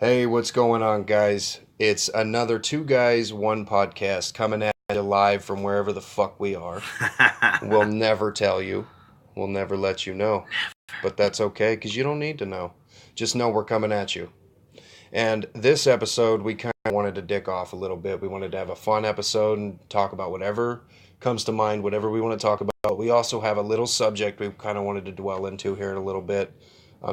Hey, what's going on, guys? It's another Two Guys, One Podcast coming at you live from wherever the fuck we are. We'll never tell you. We'll never let you know. But that's okay, because you don't need to know. Just know we're coming at you. And this episode, we kind of wanted to dick off a little bit. We wanted to have a fun episode and talk about whatever comes to mind, whatever we want to talk about. We also have a little subject we kind of wanted to dwell into here in a little bit.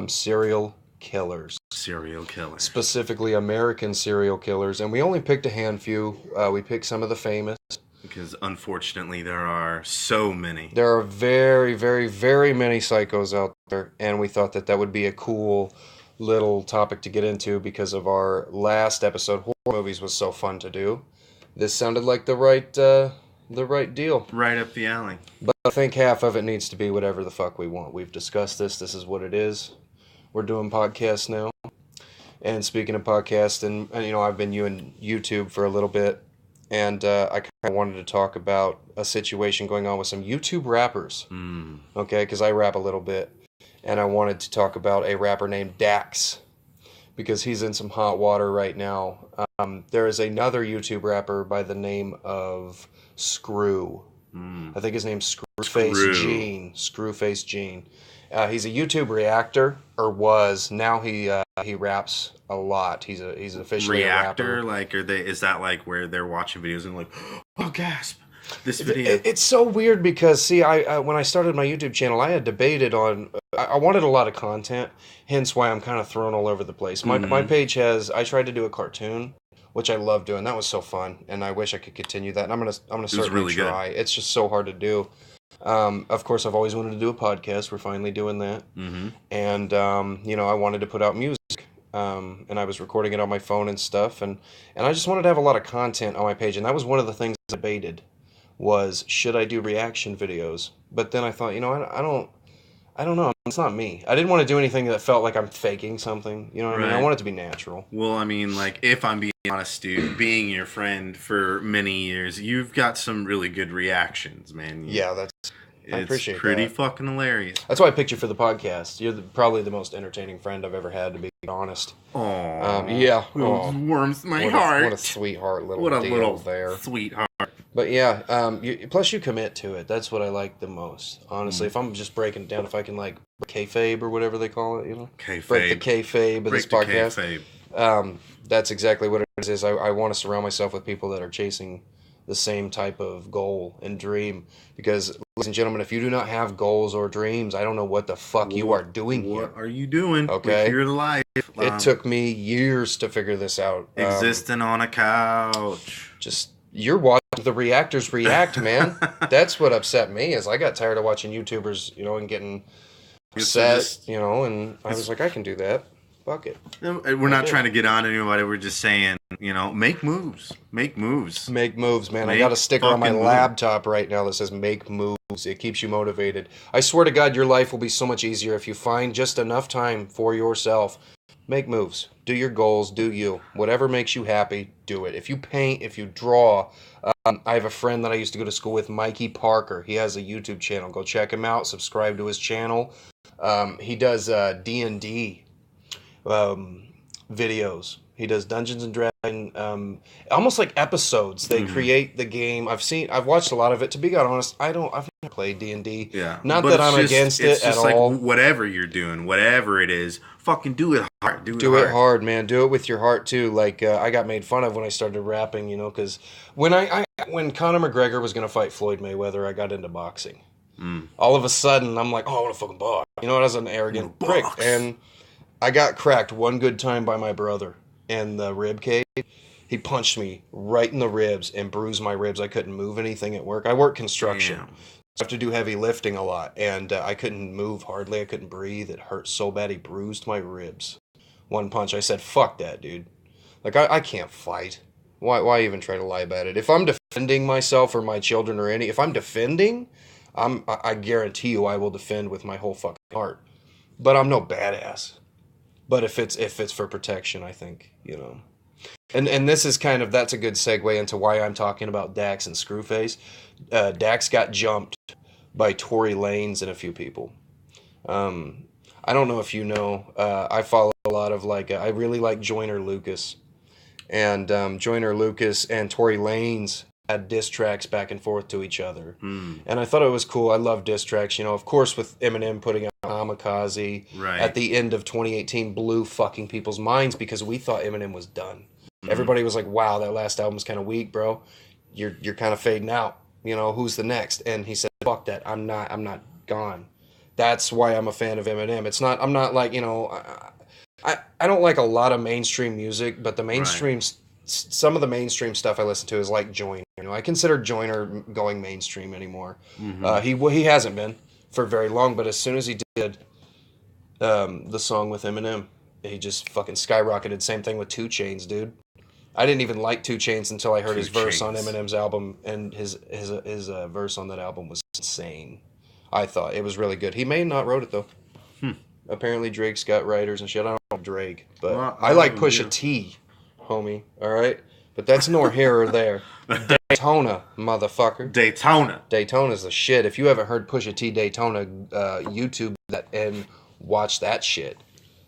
Serial killers. Serial killers. Specifically American serial killers. And we only picked a handful. We picked some of the famous. Because unfortunately there are so many. There are very, very, very many psychos out there. And we thought that would be a cool little topic to get into because of our last episode. Horror movies was so fun to do. This sounded like the right deal. Right up the alley. But I think half of it needs to be whatever the fuck we want. We've discussed this. This is what it is. We're doing podcasts now. And speaking of podcasts, and you know, I've been doing YouTube for a little bit. And I kind of wanted to talk about a situation going on with some YouTube rappers. Okay, because I rap a little bit. And I wanted to talk about a rapper named Dax. Because he's in some hot water right now. There is another YouTube rapper by the name of Screw. I think his name's Screwface Gene. Screwface Gene. He's a YouTube reactor, or was. Now he raps a lot. He's officially reactor, a rapper. is that like where they're watching videos and like, oh gasp, this video. It's so weird because see, I when I started my YouTube channel, I had debated on. I wanted a lot of content, hence why I'm kind of thrown all over the place. My page I tried to do a cartoon, which I love doing. That was so fun, and I wish I could continue that. And I'm gonna start really try. Good. It's just so hard to do. Of course, I've always wanted to do a podcast. We're finally doing that. And, you know, I wanted to put out music. And I was recording it on my phone and stuff. And I just wanted to have a lot of content on my page. And that was one of the things I debated was, should I do reaction videos? But then I thought, you know, I don't know. It's not me. I didn't want to do anything that felt like I'm faking something. You know what I mean? I want it to be natural. Well, I mean, like, if I'm being honest, dude, being your friend for many years, you've got some really good reactions, man. Yeah, I appreciate that. It's pretty fucking hilarious. That's why I picked you for the podcast. You're probably the most entertaining friend I've ever had, to be honest. Aww. Yeah. It warms my heart. What a sweetheart little what a deal little there. Sweetheart. But yeah, plus you commit to it. That's what I like the most. Honestly, if I'm just breaking it down, if I can like kayfabe or whatever they call it, you know? Kayfabe. Break the kayfabe of this podcast. That's exactly what it is. I want to surround myself with people that are chasing the same type of goal and dream. Because, ladies and gentlemen, if you do not have goals or dreams, I don't know what the fuck you are doing here. What are you doing okay? with your life? It took me years to figure this out. Existing on a couch. You're watching the reactors react, man. That's what upset me, is I got tired of watching YouTubers, you know, and getting upset, you know, and I was like, I can do that. Fuck it. We're not trying to get on anybody. We're just saying, you know, make moves. Make moves. Make moves, man. I got a sticker on my laptop right now that says make moves. It keeps you motivated. I swear to God, your life will be so much easier if you find just enough time for yourself. Make moves. Do your goals. Do you. Whatever makes you happy, do it. If you paint, if you draw. I have a friend that I used to go to school with, Mikey Parker. He has a YouTube channel. Go check him out. Subscribe to his channel. He does D&D videos. He does Dungeons and Dragons, almost like episodes. They create the game. I've watched a lot of it. To be honest, I've never played D&D. Yeah. Not that I'm against it at all. Like whatever you're doing, whatever it is, fucking do it hard. Do it hard, man. Do it with your heart too. Like I got made fun of when I started rapping, you know, because when Conor McGregor was gonna fight Floyd Mayweather, I got into boxing. All of a sudden, I'm like, oh, I want to fucking box. You know, I was an arrogant prick, and I got cracked one good time by my brother in the rib cage. He punched me right in the ribs and bruised my ribs. I couldn't move anything at work. I work construction. Damn. So I have to do heavy lifting a lot, and I couldn't move hardly. I couldn't breathe. It hurt so bad. He bruised my ribs. One punch. I said, fuck that, dude. Like, I can't fight. Why even try to lie about it? If I'm defending myself or my children or if I'm defending, I guarantee you I will defend with my whole fucking heart. But I'm no badass. But if it's for protection, I think, you know. And this is that's a good segue into why I'm talking about Dax and Screwface. Dax got jumped by Tory Lanez and a few people. I don't know if you know. I follow a lot of like I really like Joyner Lucas, and Joyner Lucas and Tory Lanez had diss tracks back and forth to each other, and I thought it was cool. I love diss tracks. You know, of course, with Eminem putting out Kamikaze at the end of 2018 blew fucking people's minds because we thought Eminem was done. Everybody was like, "Wow, that last album's kind of weak, bro. You're kind of fading out. You know, who's the next?" And he said, "Fuck that. I'm not gone." That's why I'm a fan of Eminem. I'm not like, you know, I don't like a lot of mainstream music, but the mainstream, some of the mainstream stuff I listen to is like Joyner. You know, I consider Joyner going mainstream anymore. He hasn't been for very long, but as soon as he did the song with Eminem, he just fucking skyrocketed. Same thing with 2 Chainz, dude. I didn't even like 2 Chainz until I heard his verse on Eminem's album, and his verse on that album was insane. I thought it was really good. He may have not wrote it though. Apparently Drake's got writers and shit. I don't know Drake, but I like Pusha T, homie. All right, but that's nor here or there. Daytona, motherfucker. Daytona's the shit. If you haven't heard Pusha T Daytona, YouTube that and watch that shit.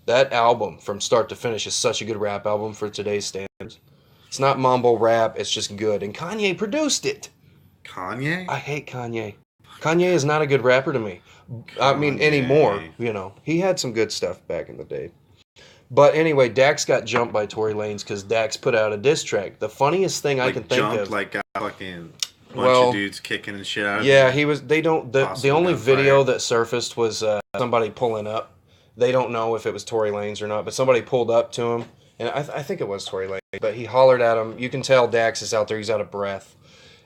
That album from start to finish is such a good rap album for today's standards. It's not mumble rap. It's just good, and Kanye produced it. Kanye? I hate Kanye. Kanye is not a good rapper to me. I mean, anymore, you know. He had some good stuff back in the day. But anyway, Dax got jumped by Tory Lanez because Dax put out a diss track. The funniest thing I can think of... Like a fucking bunch of dudes kicking and shit out of yeah, he was... They don't... The only video that surfaced was somebody pulling up. They don't know if it was Tory Lanez or not, but somebody pulled up to him. And I think it was Tory Lanez. But he hollered at him. You can tell Dax is out there. He's out of breath.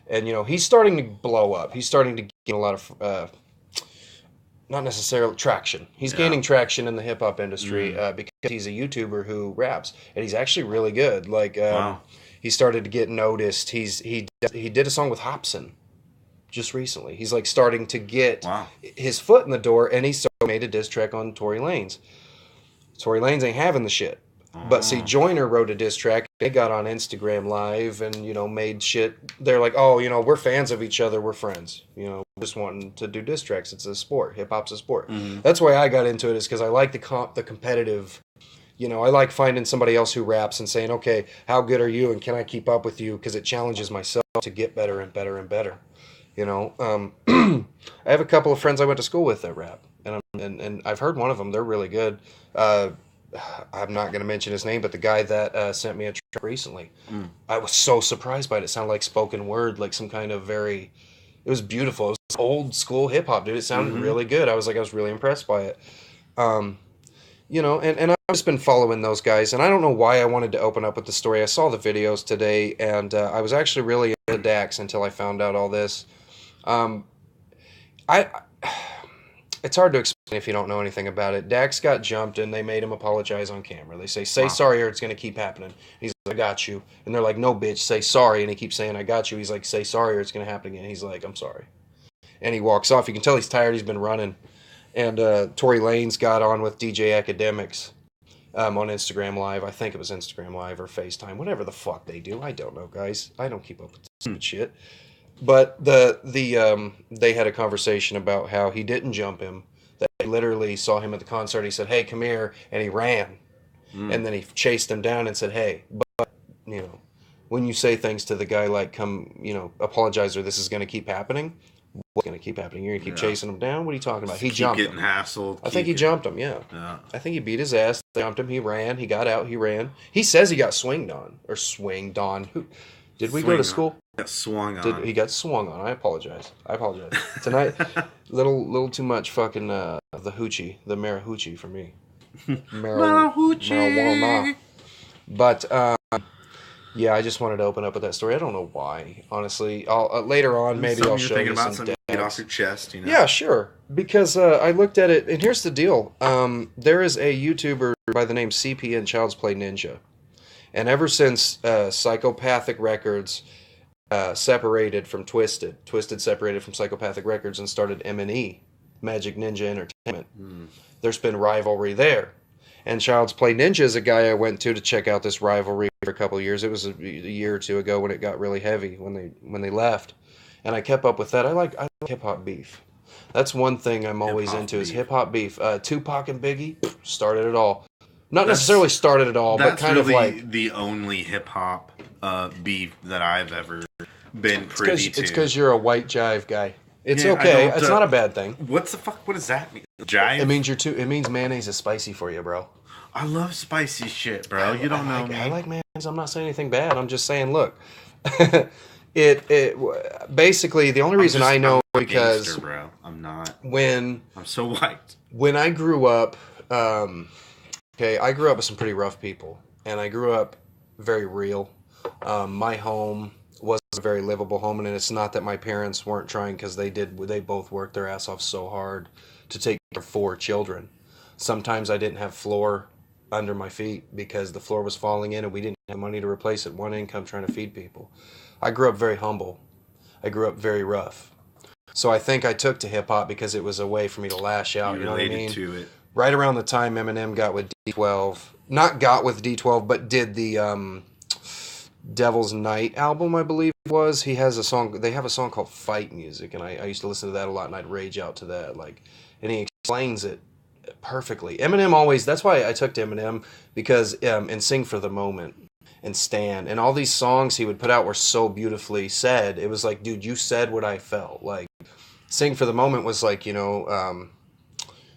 And, you know, he's starting to blow up. He's starting to gain a lot of, not necessarily traction. He's gaining traction in the hip-hop industry because he's a YouTuber who raps. And he's actually really good. Like, he started to get noticed. He did a song with Hopsin just recently. He's, like, starting to get his foot in the door, and he made a diss track on Tory Lanez. Tory Lanez ain't having the shit. But see, Joyner wrote a diss track. They got on Instagram Live and, you know, made shit. They're like, oh, you know, we're fans of each other. We're friends. You know, just wanting to do diss tracks. It's a sport. Hip-hop's a sport. That's why I got into it, is because I like the competitive. You know, I like finding somebody else who raps and saying, okay, how good are you and can I keep up with you? Because it challenges myself to get better and better and better. You know, I have a couple of friends I went to school with that rap. And I've heard one of them. They're really good. I'm not going to mention his name, but the guy that sent me a track recently, I was so surprised by it. It sounded like spoken word, like some kind of it was beautiful. It was old school hip hop, dude. It sounded really good. I was really impressed by it. You know, and I've just been following those guys, and I don't know why I wanted to open up with the story. I saw the videos today, and I was actually really into Dax until I found out all this. It's hard to explain if you don't know anything about it. Dax got jumped, and they made him apologize on camera. They say sorry or it's going to keep happening. He's like, I got you. And they're like, no, bitch, say sorry. And he keeps saying, I got you. He's like, say sorry or it's going to happen again. He's like, I'm sorry. And he walks off. You can tell he's tired. He's been running. And Tory Lanez got on with DJ Academics on Instagram Live. I think it was Instagram Live or FaceTime, whatever the fuck they do. I don't know, guys. I don't keep up with this shit. But they had a conversation about how he didn't jump him. That he literally saw him at the concert. He said, hey, come here. And he ran. And then he chased him down and said, hey, but, you know, when you say things to the guy like, come, you know, apologize or this is going to keep happening, what's going to keep happening? You're going to keep chasing him down? What are you talking about? He jumped him. Hassled. I think he jumped him, yeah. I think he beat his ass. They jumped him. He ran. He got out. He ran. He says he got swinged on. Or swinged on. Did we go to school? Got swung on. He got swung on. I apologize. Tonight, little too much fucking the hoochie, the marahoochie for me. Marijuana. But yeah, I just wanted to open up with that story. I don't know why, honestly. I'll later on maybe I'll show you some. Get off your chest, you know. Yeah, sure. Because I looked at it, and here's the deal. There is a YouTuber by the name CP and Child's Play Ninja, and ever since Psychopathic Records separated from Twisted separated from Psychopathic Records and started M&E, Magic Ninja Entertainment. There's been rivalry there. And Child's Play Ninja is a guy I went to check out this rivalry for a couple of years. It was a year or two ago when it got really heavy when they left. And I kept up with that. I like hip hop beef. That's one thing I'm always Hip-hop into is beef. hip-hop beef. Tupac and Biggie started it all. Not necessarily started it all, but That's kind really of like... the only hip hop beef that I've ever been privy to. It's because you're a white jive guy. It's Yeah, okay. It's not a bad thing. What the fuck? What does that mean? Jive? It means mayonnaise is spicy for you, bro. I love spicy shit, bro. You don't know me. I like mayonnaise. I'm not saying anything bad. I'm just saying, look. Basically the only reason I know I'm because gangster, bro. I'm not. I'm so white. When I grew up, I grew up with some pretty rough people, and I grew up very real. My home wasn't a very livable home, and it's not that my parents weren't trying, because they both worked their ass off so hard to take care of 4 children. Sometimes I didn't have floor under my feet because the floor was falling in and we didn't have money to replace it. One income trying to feed people. I grew up very humble. I grew up very rough. So I think I took to hip hop because it was a way for me to lash out. You know what I mean? To it. Right around the time Eminem got with D12, not got with D12, but did the Devil's Night album, I believe it was. He has a song. They have a song called Fight Music, and I used to listen to that a lot, and I'd rage out to that. And he explains it perfectly. Eminem always. That's why I took to Eminem, because and Sing for the Moment and Stan and all these songs he would put out were so beautifully said. It was like, dude, you said what I felt. Like Sing for the Moment was like,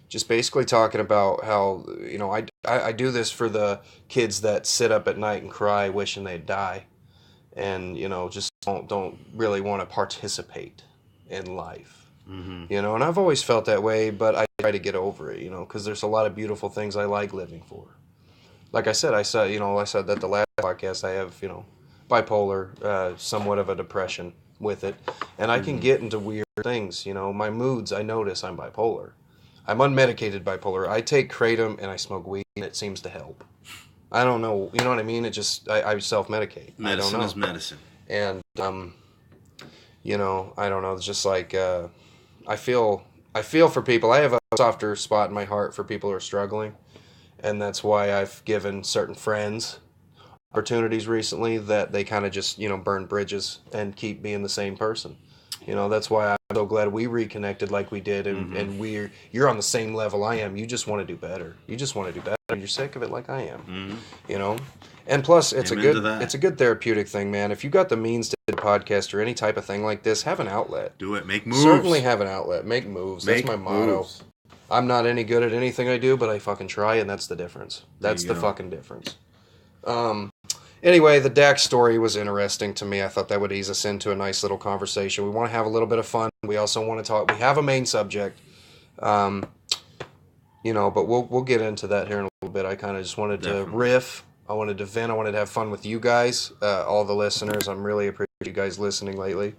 just basically talking about how, I do this for the kids that sit up at night and cry wishing they'd die, and just don't really want to participate in life. Mm-hmm. And I've always felt that way, but I try to get over it, because there's a lot of beautiful things I like living for. Like I said that the last podcast, I have, bipolar, somewhat of a depression with it, and I can get into weird things. My moods, I notice I'm bipolar. I'm unmedicated bipolar. I take kratom and I smoke weed, and it seems to help. I don't know, you know what I mean? It just, I self-medicate. Medicine I don't know. is medicine. And, I don't know, it's just like, I feel for people. I have a softer spot in my heart for people who are struggling, and that's why I've given certain friends opportunities recently that they kind of just, burn bridges and keep being the same person. That's why I'm so glad we reconnected like we did, and, mm-hmm. You're on the same level I am. You just want to do better. You're sick of it like I am. Mm-hmm. And plus it's a good therapeutic thing, man. If you got the means to do a podcast or any type of thing like this, have an outlet. Do it. Make moves. Certainly have an outlet. Make moves. That's my motto. I'm not any good at anything I do, but I fucking try, and that's the difference. That's the fucking difference. Anyway, the Dax story was interesting to me. I thought that would ease us into a nice little conversation. We want to have a little bit of fun. We also want to talk. We have a main subject, but we'll get into that here in a little bit. I kind of just wanted to riff. I wanted to vent. I wanted to have fun with you guys, all the listeners. I'm really appreciate you guys listening lately.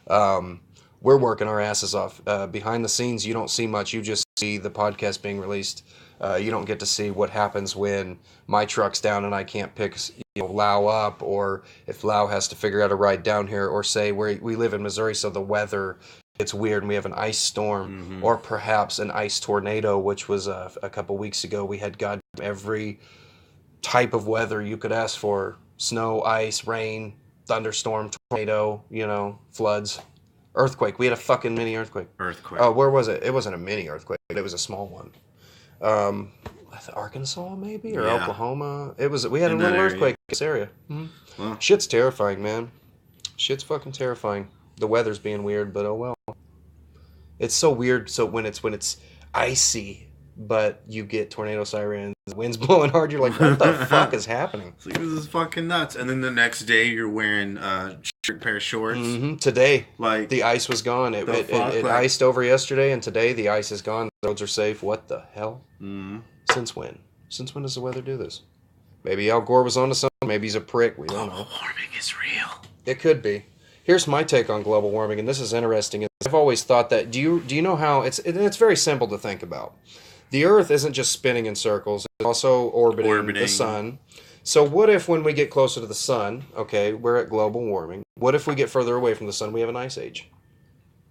We're working our asses off. Behind the scenes, you don't see much. You just see the podcast being released. You don't get to see what happens when my truck's down and I can't pick Lau up, or if Lau has to figure out a ride down here, or say we live in Missouri, so the weather, it's weird and we have an ice storm, mm-hmm. or perhaps an ice tornado, which was a couple weeks ago. We had goddamn every type of weather you could ask for: snow, ice, rain, thunderstorm, tornado, floods, earthquake. We had a fucking mini earthquake. Oh, where was it? It wasn't a mini earthquake. It was a small one. Arkansas maybe, or Oklahoma. We had a little earthquake in this area. Mm-hmm. Well, shit's terrifying, man. Shit's fucking terrifying. The weather's being weird, but oh well. It's so weird. So when it's icy, but you get tornado sirens, the wind's blowing hard, you're like, what the fuck is happening? It's like, this is fucking nuts. And then the next day you're wearing pair of shorts. Mm-hmm. Today, the ice was gone. It iced over yesterday, and today the ice is gone. The roads are safe. What the hell? Mm-hmm. Since when? Since when does the weather do this? Maybe Al Gore was onto something. Maybe he's a prick. We don't know. Global warming is real. It could be. Here's my take on global warming, and this is interesting. I've always thought that. Do you know how it's very simple to think about. The Earth isn't just spinning in circles; it's also orbiting the sun. So what if when we get closer to the sun, okay, we're at global warming. What if we get further away from the sun, we have an ice age?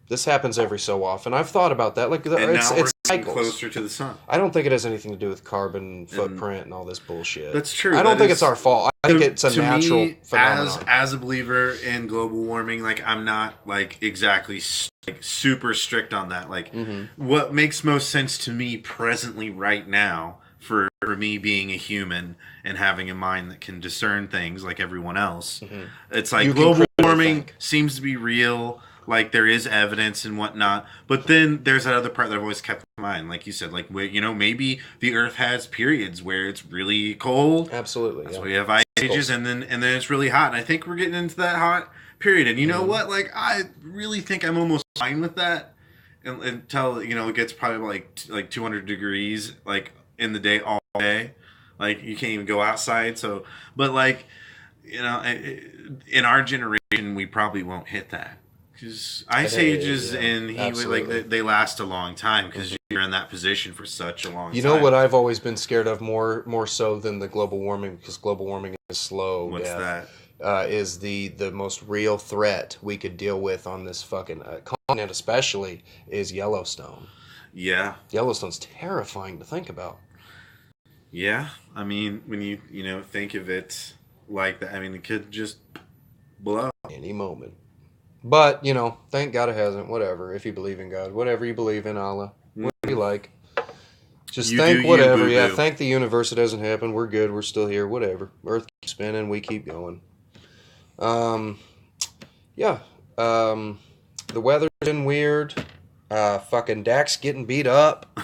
This happens every so often. I've thought about that. Like, it's cycles. Closer to the sun. I don't think it has anything to do with carbon footprint and all this bullshit. That's true. I don't think it's our fault. I think it's a natural phenomenon. As a believer in global warming, like, I'm not like exactly like super strict on that. Like, Mm-hmm. what makes most sense to me presently right now for me being a human and having a mind that can discern things like everyone else. Mm-hmm. It's like You can global critically warming think. seems to be real. Like there is evidence and whatnot, but then there's that other part that I've always kept in mind. Like you said, like you know, maybe the Earth has periods where it's really cold. Absolutely. That's Yeah. why we have ice ages, and then it's really hot. And I think we're getting into that hot period. And you know Mm-hmm. what? Like I really think I'm almost fine with that until you know it gets probably like 200 degrees like in the day all day. Like you can't even go outside. So, but like you know, in our generation, we probably won't hit that. Because ice ages Yeah, and heat absolutely. they last a long time because you're in that position for such a long You time. know what I've always been scared of more so than the global warming, because global warming is slow What's death, that? is the most real threat we could deal with on this fucking continent, especially, is Yellowstone. Yeah, Yellowstone's terrifying to think about. yeah. I mean, when you know think of it like that, I mean, it could just blow. Any moment. But, thank God it hasn't. Whatever. If you believe in God. Whatever you believe in, Allah. Whatever you like. Just You do thank you, whatever. boo Yeah, boo. thank the universe it doesn't happen. We're good. We're still here. Whatever. Earth keeps spinning. We keep going. Um, yeah. The weather's been weird. Fucking Dak's getting beat up.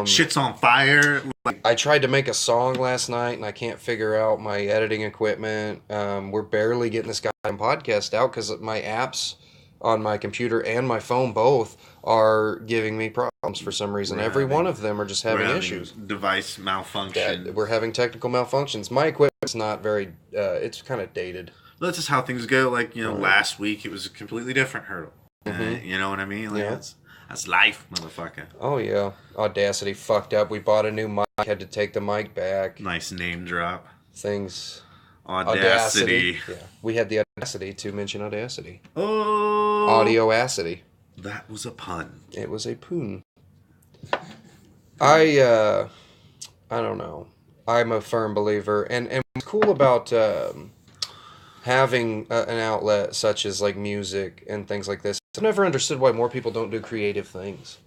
Shit's on fire. Like, I tried to make a song last night and I can't figure out my editing equipment. We're barely getting this goddamn podcast out because my apps on my computer and my phone both are giving me problems for some reason. Every one of them are just having issues. Device malfunction. We're having technical malfunctions. My equipment's not very, it's kind of dated. That's just how things go. Like last week it was a completely different hurdle. Mm-hmm. You know what I mean? Like, Yeah. that's life, motherfucker. Oh, yeah. Audacity fucked up. We bought a new mic, had to take the mic back. Nice name drop. Things. Audacity. Yeah. We had the audacity to mention Audacity. Oh. Audioacity. That was a pun. It was a poon. I don't know. I'm a firm believer. And what's cool about having an outlet such as like music and things like this, I've never understood why more people don't do creative things.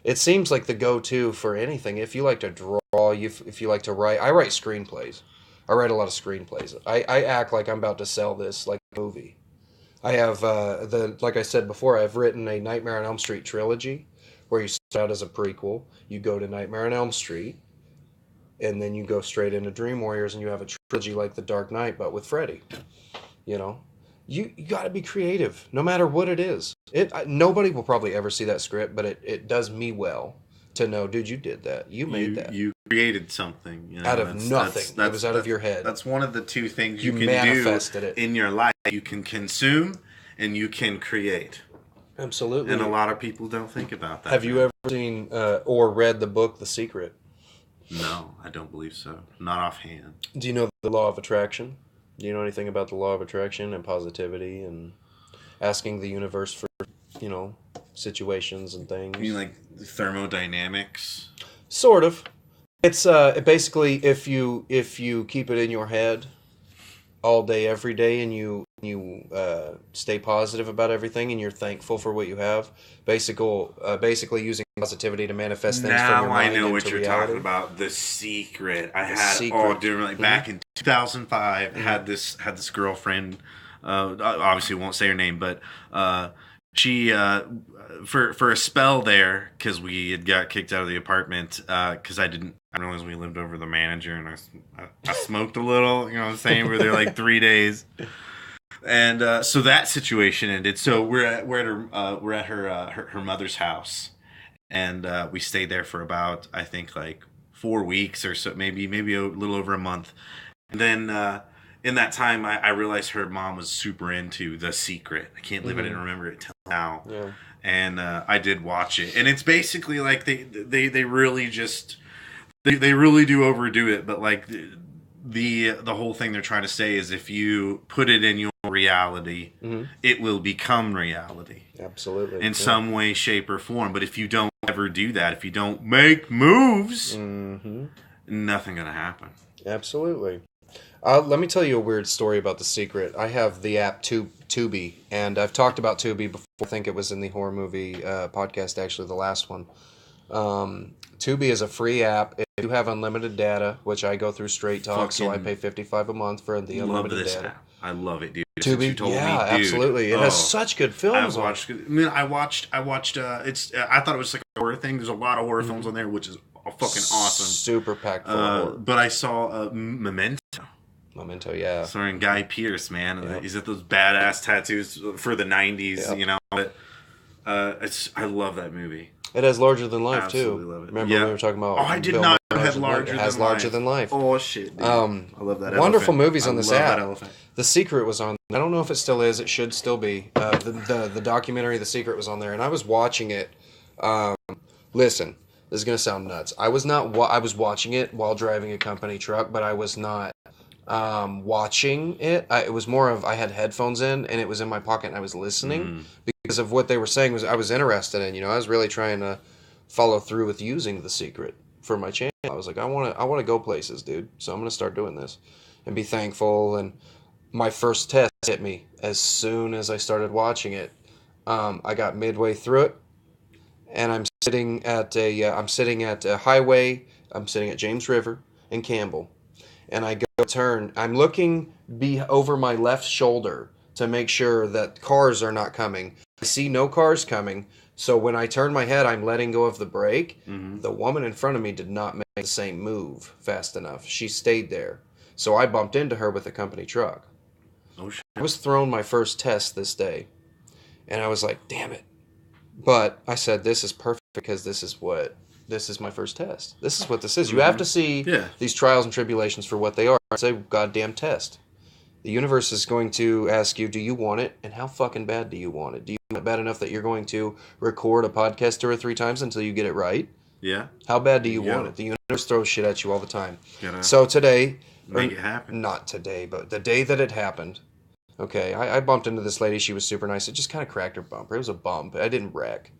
It seems like the go-to for anything. If you like to draw, if you like to write, I write screenplays. I write a lot of screenplays. I act like I'm about to sell this like a movie. I have like I said before, I've written a Nightmare on Elm Street trilogy, where you start out as a prequel, you go to Nightmare on Elm Street, and then you go straight into Dream Warriors, and you have a trilogy like The Dark Knight, but with Freddy. You got to be creative, no matter what it is. Nobody will probably ever see that script, but it does me well to know, dude, you did that. You made that. You created something. Out of nothing. It was out of your head. That's one of the two things You you can manifested do it. in your life. You can consume and you can create. Absolutely. And a lot of people don't think about that. Have you ever seen or read the book The Secret? No, I don't believe so. Not offhand. Do you know the law of attraction? Do you know anything about the law of attraction and positivity and asking the universe for, situations and things? You mean like thermodynamics? Sort of. It's basically if you keep it in your head all day, every day, and you stay positive about everything, and you're thankful for what you have. Basically using positivity to manifest things from your mind Now I know what into you're reality. talking about. The Secret. Secret. Back in 2005, I had this girlfriend. Obviously, won't say her name, but she for a spell there, because we had got kicked out of the apartment because I didn't realize we lived over the manager, and I smoked a little. You know what I'm saying? We were there like 3 days. And so that situation ended. So we're at her mother's house, and we stayed there for about, I think, like 4 weeks or so, maybe a little over a month. And then in that time, I realized her mom was super into The Secret. I can't believe I didn't remember it till now. Yeah. And I did watch it, and it's basically like they really just they really do overdo it, but like the whole thing they're trying to say is if you put it in your reality, it will become reality. Absolutely. In some way, shape, or form. But if you don't ever do that, if you don't make moves, nothing gonna happen. Absolutely. Let me tell you a weird story about The Secret. I have the app two Tubi, and I've talked about Tubi before. I think it was in the horror movie podcast, actually, the last one. Tubi is a free app. If you have unlimited data, which I go through Straight Talk, so I pay $55 a month for the unlimited data. App. I love it, dude. Tubi, absolutely. It has such good films. I watched. It's. I thought it was like a horror thing. There's a lot of horror films on there, which is fucking awesome. Super packed full of horror. But I saw Memento. Memento, yeah. Starring Guy Pearce, man. Yep. He's got those badass tattoos for the '90s, Yep. you know. But I love that movie. It has Larger Than Life Absolutely too. love it. Remember we were talking about? Oh, I did Bill not Murray, have Larger It has Than Larger Life. Than Life. Oh shit, dude. I love that. Wonderful elephant. movies on this I love app. that elephant. The Secret was on. I don't know if it still is. It should still be. The documentary The Secret was on there, and I was watching it. Listen, this is gonna sound nuts. I was watching it while driving a company truck, but I was not watching it. It was more of I had headphones in, and it was in my pocket, and I was listening because of what they were saying. I was interested in. I was really trying to follow through with using The Secret for my channel. I was like, I want to go places, dude. So I'm gonna start doing this, and be thankful. And my first test hit me as soon as I started watching it. I got midway through it, and I'm sitting at a highway. I'm sitting at James River in Campbell, and I go turn. I'm looking over my left shoulder to make sure that cars are not coming. I see no cars coming. So when I turn my head, I'm letting go of the brake. Mm-hmm. The woman in front of me did not make the same move fast enough. She stayed there. So I bumped into her with a company truck. Oh shit. I was thrown my first test this day. And I was like, damn it. But I said, this is perfect because this is my first test. This is what this is. You have to see these trials and tribulations for what they are. It's a goddamn test. The universe is going to ask you, do you want it? And how fucking bad do you want it? Do you want it bad enough that you're going to record a podcast 2 or 3 times until you get it right? Yeah. How bad do you want it? The universe throws shit at you all the time. Gotta so today... make it happen. Not today, but the day that it happened. Okay, I bumped into this lady. She was super nice. It just kind of cracked her bumper. It was a bump. I didn't wreck.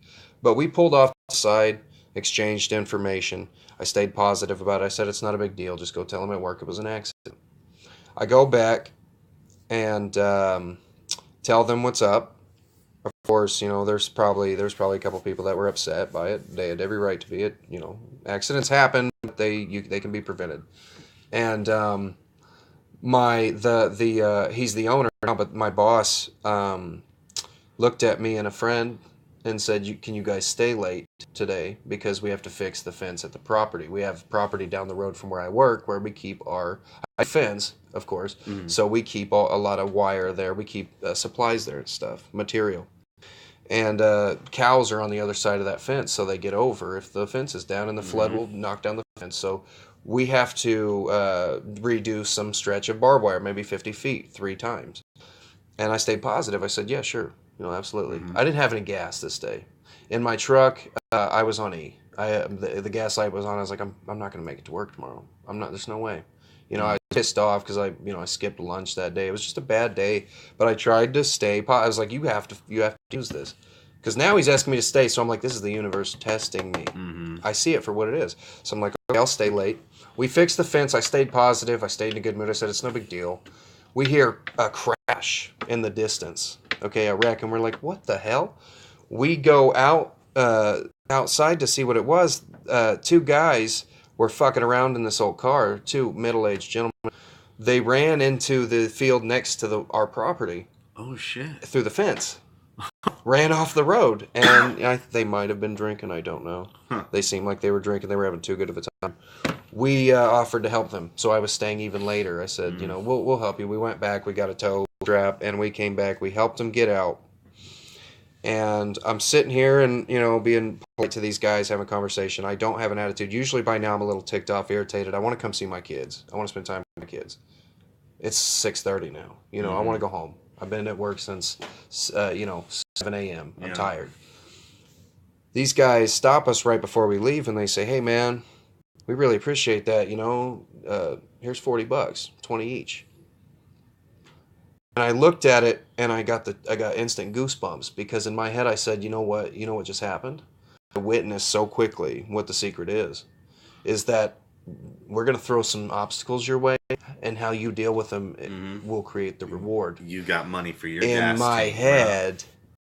But we pulled off the side, exchanged information. I stayed positive about it. I said, it's not a big deal. Just go tell them at work it was an accident. I go back and tell them what's up. Of course, there's probably a couple people that were upset by it. They had every right to be. Accidents happen, but they can be prevented. And he's the owner now, but my boss looked at me and a friend and said, can you guys stay late today because we have to fix the fence at the property. We have property down the road from where I work where we keep our fence, of course. Mm-hmm. So we keep a lot of wire there. We keep supplies there and stuff, material. And cows are on the other side of that fence, so they get over if the fence is down, and the flood will knock down the fence. So we have to redo some stretch of barbed wire, maybe 50 feet, 3 times. And I stayed positive. I said, yeah, sure. Absolutely. Mm-hmm. I didn't have any gas this day. In my truck, I was on E. The gas light was on. I was like, I'm not going to make it to work tomorrow. There's no way. I was pissed off because I skipped lunch that day. It was just a bad day, but I tried to stay. I was like, you have to use this. Because now he's asking me to stay, so I'm like, this is the universe testing me. Mm-hmm. I see it for what it is. So I'm like, okay, I'll stay late. We fixed the fence. I stayed positive. I stayed in a good mood. I said, it's no big deal. We hear a crash in the distance. Okay, a wreck, and we're like, what the hell? We go outside to see what it was. 2 guys were fucking around in this old car, 2 middle-aged gentlemen. They ran into the field next to our property. Oh, shit. Through the fence. Ran off the road, and they might have been drinking. I don't know. Huh. They seemed like they were drinking. They were having too good of a time. We offered to help them, so I was staying even later. I said, we'll help you. We went back. We got a tow strap, and we came back. We helped them get out. And I'm sitting here and, being polite to these guys, having a conversation. I don't have an attitude. Usually by now I'm a little ticked off, irritated. I want to come see my kids. I want to spend time with my kids. It's 6:30 now. I want to go home. I've been at work since, 7 a.m. I'm tired. These guys stop us right before we leave, and they say, hey, man, we really appreciate that. Here's $40, 20 each. And I looked at it, and I got instant goosebumps, because in my head I said, you know what just happened? I witnessed so quickly what the secret is that we're going to throw some obstacles your way, and how you deal with them will create the reward. You got money for your in gas my tank, head,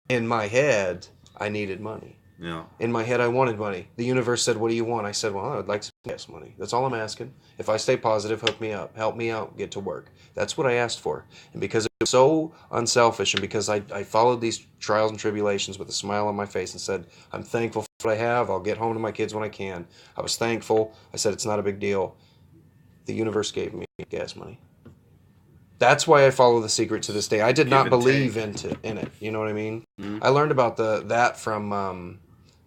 in my head, I needed money. Yeah. In my head, I wanted money. The universe said, "What do you want?" I said, "Well, I would like some gas money. That's all I'm asking. If I stay positive, hook me up, help me out, get to work." That's what I asked for. And because it was so unselfish, and because I followed these trials and tribulations with a smile on my face and said, "I'm thankful for what I have. I'll get home to my kids when I can." I was thankful. I said, "It's not a big deal." The universe gave me gas money. That's why I follow The Secret to this day. I did not believe in it. You know what I mean? Mm-hmm. I learned about that from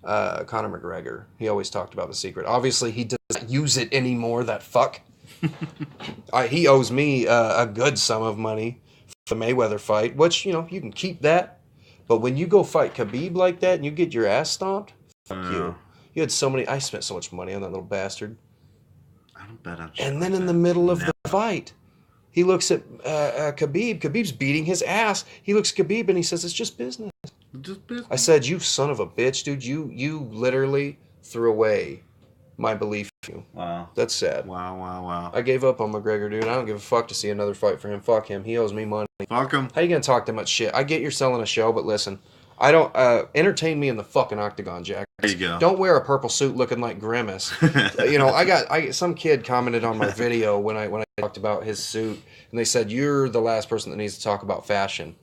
Conor McGregor. He always talked about The Secret. Obviously, he doesn't use it anymore, that fuck. He owes me a good sum of money for the Mayweather fight, which, you can keep that. But when you go fight Khabib like that and you get your ass stomped, fuck you. You had I spent so much money on that little bastard. I don't bet on shit. And then in the middle of the fight, he looks at Khabib. Khabib's beating his ass. He looks at Khabib and he says, "It's just business." Just business. I said, "You son of a bitch, dude. You literally threw away my belief in you." Wow. That's sad. Wow. I gave up on McGregor, dude. I don't give a fuck to see another fight for him. Fuck him. He owes me money. Fuck him. How you gonna talk that much shit? I get you're selling a show, but listen, I don't entertain me in the fucking octagon, Jack. There you go. Don't wear a purple suit looking like Grimace. Some kid commented on my video when I talked about his suit, and they said, "You're the last person that needs to talk about fashion."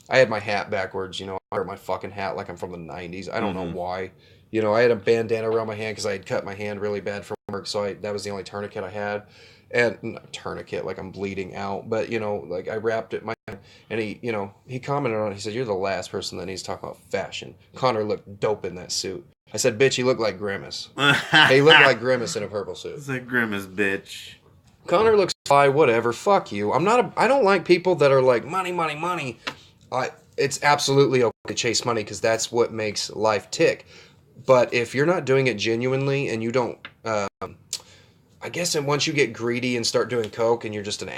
I had my hat backwards, I wear my fucking hat like I'm from the 90s. I don't know why. I had a bandana around my hand because I had cut my hand really bad from work, so that was the only tourniquet I had. And not tourniquet, like I'm bleeding out, but like I wrapped it my hand, and he commented on it. He said, "You're the last person that needs to talk about fashion." Connor looked dope in that suit. I said, "Bitch, he looked like Grimace." He looked like Grimace in a purple suit. It's like Grimace, bitch. Connor looks fly, whatever. Fuck you. I don't like people that are like money. It's absolutely okay to chase money because that's what makes life tick. But if you're not doing it genuinely and you don't, I guess, and once you get greedy and start doing coke and you're just an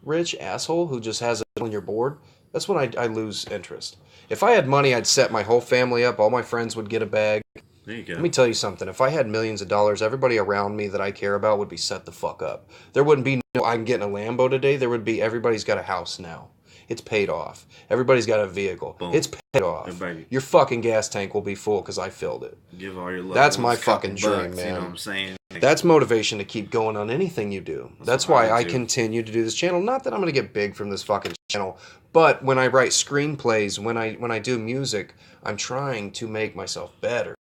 rich asshole who just has it when you're bored, that's when I lose interest. If I had money, I'd set my whole family up. All my friends would get a bag. There you go. Let me tell you something. If I had millions of dollars, everybody around me that I care about would be set the fuck up. There wouldn't be I'm getting a Lambo today. There would be everybody's got a house now. It's paid off. Everybody's got a vehicle. Boom. It's paid off. Everybody. Your fucking gas tank will be full because I filled it. Give all your loved That's my fucking dream, man. You know what I'm saying? That's motivation to keep going on anything you do. That's why I continue to do this channel. Not that I'm going to get big from this fucking channel, but when I write screenplays, when I do music, I'm trying to make myself better.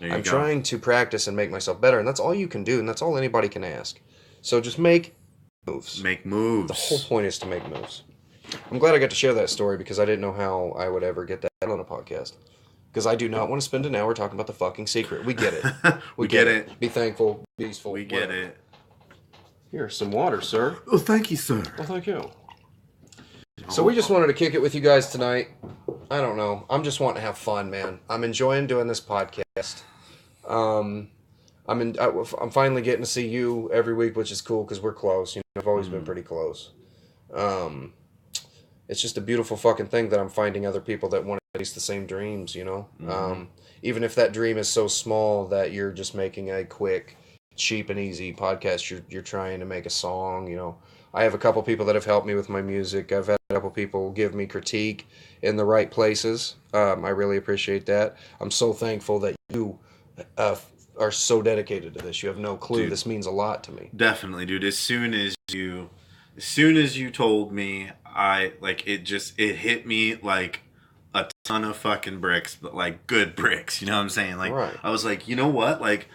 I'm trying to practice and make myself better, and that's all you can do, and that's all anybody can ask. So just make moves. Make moves. The whole point is to make moves. I'm glad I got to share that story because I didn't know how I would ever get that on a podcast. Because I do not want to spend an hour talking about the fucking secret. We get it. We get it. Be thankful. Be peaceful. We get it. Here's some water, sir. Oh, thank you, sir. Well, thank you. So we just wanted to kick it with you guys tonight. I don't know. I'm just wanting to have fun, man. I'm enjoying doing this podcast. I'm finally getting to see you every week, which is cool because we're close. I've always been pretty close. It's just a beautiful fucking thing that I'm finding other people that want to chase the same dreams, even if that dream is so small that you're just making a quick, cheap and easy podcast. You're trying to make a song, I have a couple people that have helped me with my music. I've had a couple people give me critique in the right places. I really appreciate that. I'm so thankful that you are so dedicated to this. You have no clue. Dude, this means a lot to me. Definitely, dude. As soon as you told me, it hit me like a ton of fucking bricks, but like good bricks. You know what I'm saying? Like, right. I was like, you know what? Like,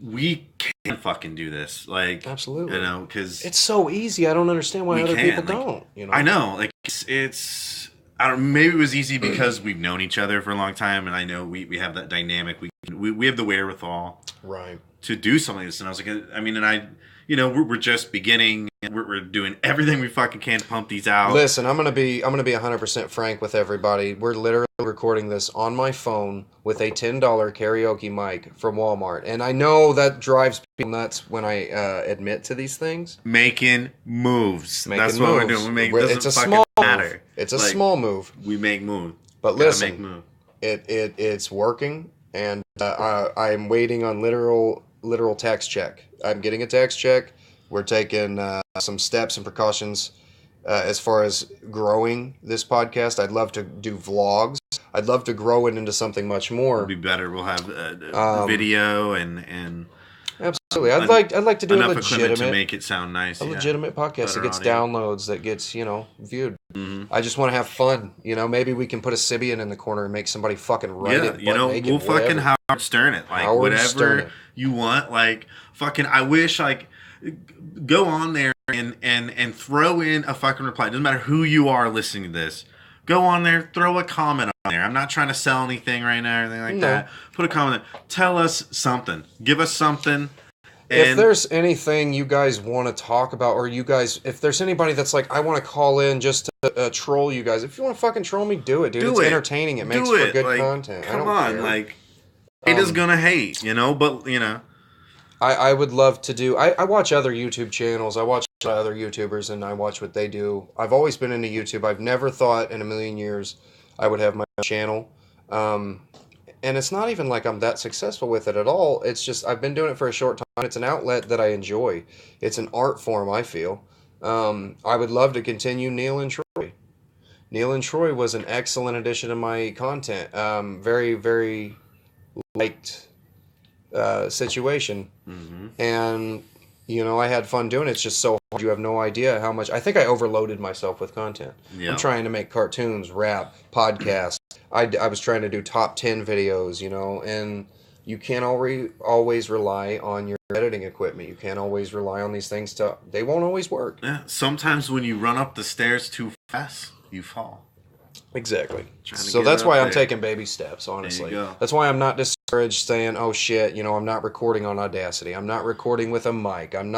we can fucking do this. Like, absolutely. Because it's so easy. I don't understand why other people don't. I know. Like, it's. I don't. Maybe it was easy because we've known each other for a long time, and I know we have that dynamic. We have the wherewithal, right, to do something like this. And I was like, we're just beginning. We're doing everything we fucking can to pump these out. Listen, I'm gonna be 100% frank with everybody. We're literally recording this on my phone with a $10 karaoke mic from Walmart, and I know that drives people nuts when I admit to these things. Making moves. That's what we're doing. It's a small matter. It's a small move. We make moves. But listen, it's working, and I'm waiting on literal tax check. I'm getting a tax check. We're taking some steps and precautions as far as growing this podcast. I'd love to do vlogs. I'd love to grow it into something much more. It'll be better. We'll have video and absolutely. I'd like to do enough a legitimate equipment to make it sound nice. Legitimate podcast that gets downloads, that gets viewed. Mm-hmm. I just want to have fun. Maybe we can put a Sybian in the corner and make somebody fucking write it. We'll fucking Howard Stern it, like Howard whatever Stern you want. Like fucking, I wish like go on there and throw in a fucking reply. It doesn't matter who you are listening to this. Go on there, throw a comment on there. I'm not trying to sell anything right now or anything like that. Put a comment there. Tell us something. Give us something. If there's anything you guys want to talk about, or if there's anybody that's like, I want to call in just to troll you guys. If you want to fucking troll me, do it, dude. It's entertaining. It makes for good content. Come on, like, hate is gonna hate, but, I would love to do... I watch other YouTube channels. I watch other YouTubers, and I watch what they do. I've always been into YouTube. I've never thought in a million years I would have my own channel. And it's not even like I'm that successful with it at all. It's just I've been doing it for a short time. It's an outlet that I enjoy. It's an art form, I feel. I would love to continue Neil and Troy. Neil and Troy was an excellent addition to my content. Very, very liked situation. Mm-hmm. And, I had fun doing it. It's just so hard. You have no idea how much. I think I overloaded myself with content. Yeah. I'm trying to make cartoons, rap, podcasts. I was trying to do top 10 videos, and you can't always rely on your editing equipment. You can't always rely on these things. They won't always work. Yeah. Sometimes when you run up the stairs too fast, you fall. Exactly. So that's why I'm taking baby steps, honestly. That's why I'm not discouraged saying, oh shit, I'm not recording on Audacity. I'm not recording with a mic. I'm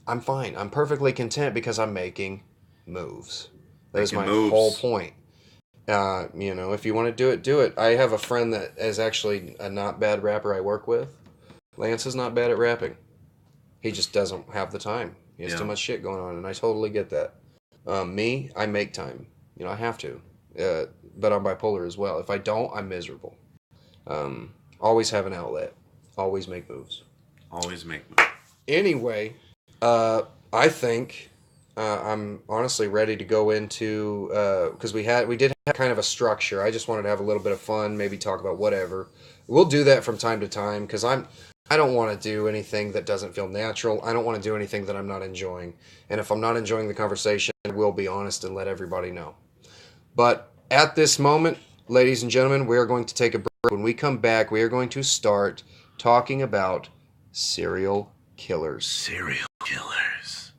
I'm fine. I'm perfectly content because I'm making moves. That is my whole point. If you want to do it, do it. I have a friend that is actually a not bad rapper I work with. Lance is not bad at rapping. He just doesn't have the time. He has too much shit going on, and I totally get that. Me, I make time. I have to. But I'm bipolar as well. If I don't, I'm miserable. Always have an outlet. Always make moves. Always make moves. Anyway, I think... I'm honestly ready to go into because we did have kind of a structure. I just wanted to have a little bit of fun, maybe talk about whatever. We'll do that from time to time because I don't want to do anything that doesn't feel natural. I don't want to do anything that I'm not enjoying. And if I'm not enjoying the conversation, I will be honest and let everybody know. But at this moment, ladies and gentlemen, we are going to take a break. When we come back, we are going to start talking about serial killers. Serial killers.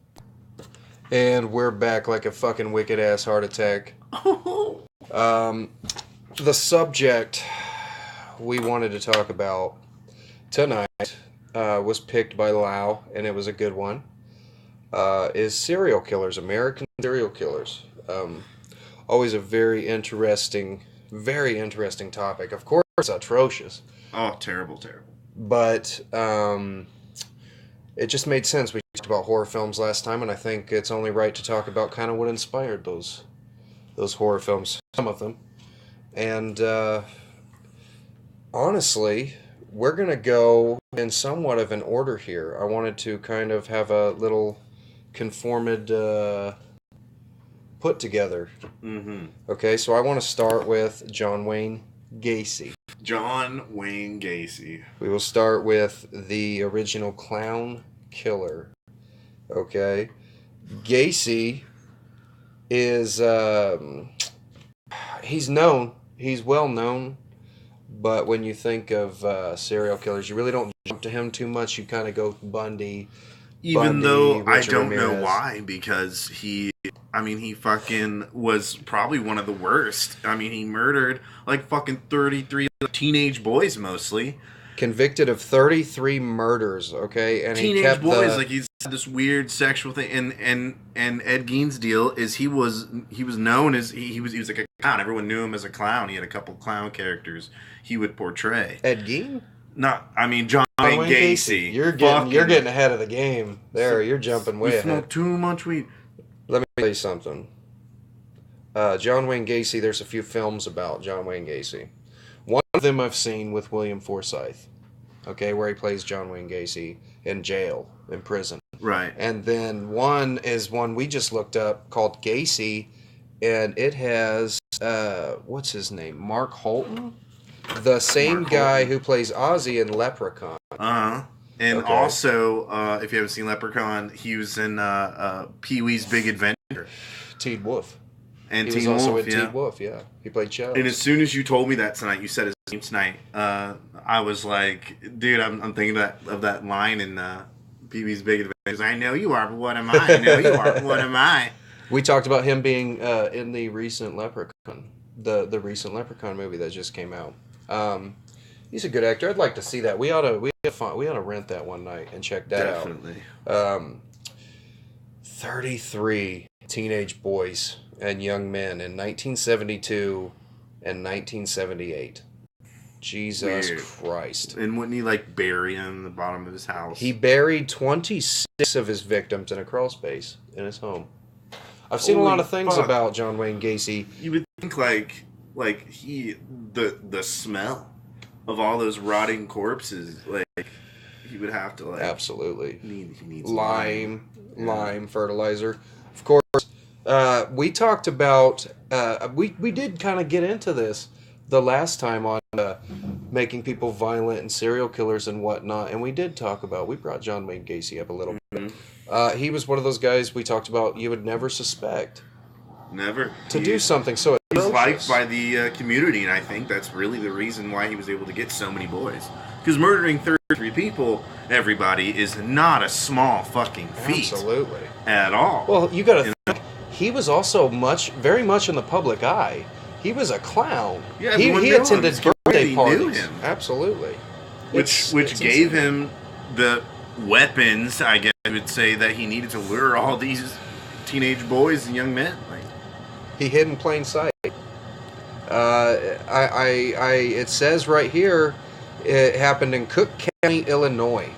And we're back like a fucking wicked-ass heart attack. The subject we wanted to talk about tonight was picked by Lau, and it was a good one, is serial killers, American serial killers. Always a very interesting topic. Of course, it's atrocious. Oh, terrible. But it just made sense. We talked about horror films last time, and I think it's only right to talk about kind of what inspired those horror films, some of them. And honestly, we're going to go in somewhat of an order here. I wanted to kind of have a little conformed put together. Mm-hmm. Okay, so I want to start with John Wayne Gacy. John Wayne Gacy. We will start with the original clown killer. Okay. Gacy is, he's known. He's well known. But when you think of serial killers, you really don't jump to him too much. You kind of go Bundy. Even though Richard I don't Ramirez. know why, because he fucking was probably one of the worst. He murdered like fucking 33 teenage boys mostly. Convicted of 33 murders, okay? And teenage he kept boys, like he's had this weird sexual thing. And Ed Gein's deal is he was known as he was like a clown. Everyone knew him as a clown. He had a couple clown characters he would portray. Ed Gein? John Wayne Gacy. You're getting ahead of the game. You're jumping way ahead. Smoke too much weed. Let me tell you something. John Wayne Gacy, there's a few films about John Wayne Gacy. One of them I've seen with William Forsythe. okay, where he plays John Wayne Gacy in jail, in prison. Right. And then one is one we just looked up called Gacy, and it has, what's his name? Mark Holton? The same Mark guy Holton. who plays Ozzy in Leprechaun. Uh-huh. And Okay. also, if you haven't seen Leprechaun, he was in Pee-wee's Big Adventure. Teen Wolf. And He Teen was also Wolf, in Teen Wolf, yeah. He played Chubbs. And as soon as you told me that tonight, you said his name tonight, I was like, dude, I'm thinking of that line in Pee-wee's Big Adventures. I know you are, but what am I? I know you are, but what am I? We talked about him being in the recent Leprechaun, the recent Leprechaun movie that just came out. He's a good actor. I'd like to see that. We ought to rent that one night and check that Definitely. out. 33 teenage boys and young men in 1972 and 1978. Jesus Weird. Christ. And wouldn't he like bury him in the bottom of his house? He buried 26 of his victims in a crawl space in his home. I've seen a lot of things about John Wayne Gacy. You would think like the smell of all those rotting corpses, like he would have to like Absolutely. He needs lime fertilizer. Of course, we talked about we did kind of get into this the last time on making people violent and serial killers and whatnot, and we brought John Wayne Gacy up a little bit. He was one of those guys we talked about you would never suspect to do something so He's atrocious. liked by the community, and I think that's really the reason why he was able to get so many boys. Because murdering 33 people, everybody, is not a small fucking feat. Absolutely. At all. Well, you got to think, he was also very much in the public eye. He was a clown. Yeah, he everyone knew him. attended His birthday community knew parties. him. Absolutely. Which It's gave insane. him the weapons, I guess I would say, that he needed to lure all these teenage boys and young men. Like, He hid in plain sight. It says right here, it happened in Cook County, Illinois.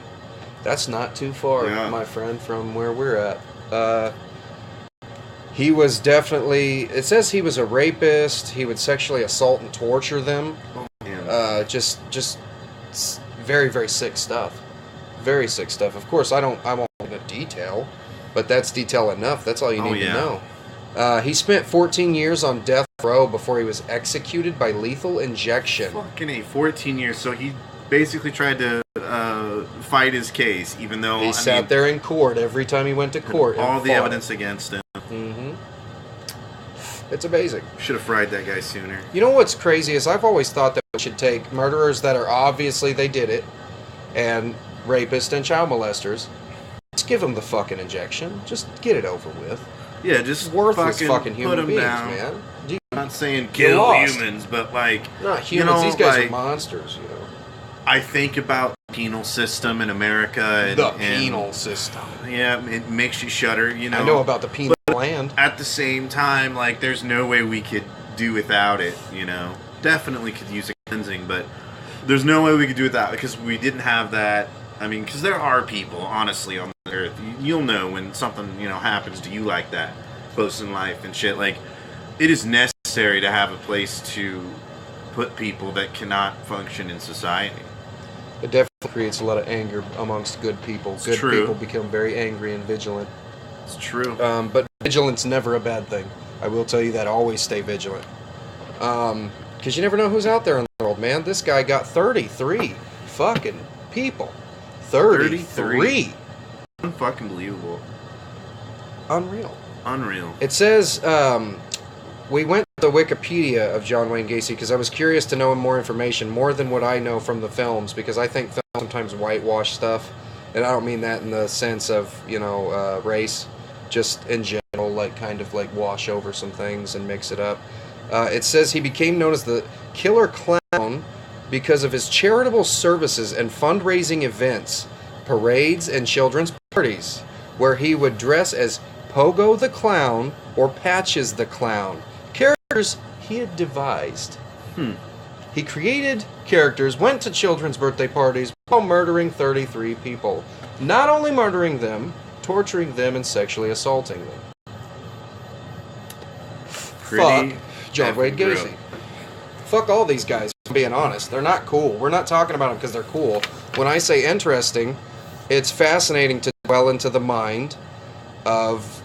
That's not too far, Yeah. my friend, from where we're at. He was definitely. It says he was a rapist. He would sexually assault and torture them. man. Just very, very sick stuff. Very sick stuff. Of course, I won't go into detail, but that's detail enough. That's all you need to know. He spent 14 years on death row before he was executed by lethal injection. Fucking A, 14 years. So he basically tried to fight his case, even though He sat there in court every time he went to court. and all the fought. evidence against him. Mm-hmm. It's amazing. Should have fried that guy sooner. You know what's crazy is I've always thought that we should take murderers that are obviously they did it, and rapists and child molesters. Just give them the fucking injection. Just get it over with. Yeah, just Worthless fucking put human him beings, down. man. I'm not saying You're kill lost. humans, but like Not humans. You know, These guys like, are monsters. You know. I think about the penal system in America. And, The penal system. Yeah, it makes you shudder. You know. I know about the penal land. At the same time, like, there's no way we could do without it. You know, definitely could use a cleansing, but there's no way we could do without it because we didn't have that. I mean, because there are people, honestly, on the earth. You'll know when something happens to you like that, close in life and shit. Like, it is necessary to have a place to put people that cannot function in society. It definitely creates a lot of anger amongst good people. It's Good true. people become very angry and vigilant. It's true. But vigilance never a bad thing. I will tell you that. Always stay vigilant. Because you never know who's out there in the world, man. This guy got 33 fucking people. 33. Unfucking believable. Unreal. Unreal. It says, we went to the Wikipedia of John Wayne Gacy because I was curious to know more information, more than what I know from the films, because I think films sometimes whitewash stuff. And I don't mean that in the sense of, race, just in general, like kind of like wash over some things and mix it up. It says he became known as the Killer Clown because of his charitable services and fundraising events, parades, and children's parties, where he would dress as Pogo the Clown or Patches the Clown, characters he had devised. He created characters, went to children's birthday parties while murdering 33 people. Not only murdering them, torturing them, and sexually assaulting them. Pretty Fuck John Wayne effing Gacy. Fuck all these guys. being honest. They're not cool. We're not talking about them because they're cool. When I say interesting, it's fascinating to dwell into the mind of,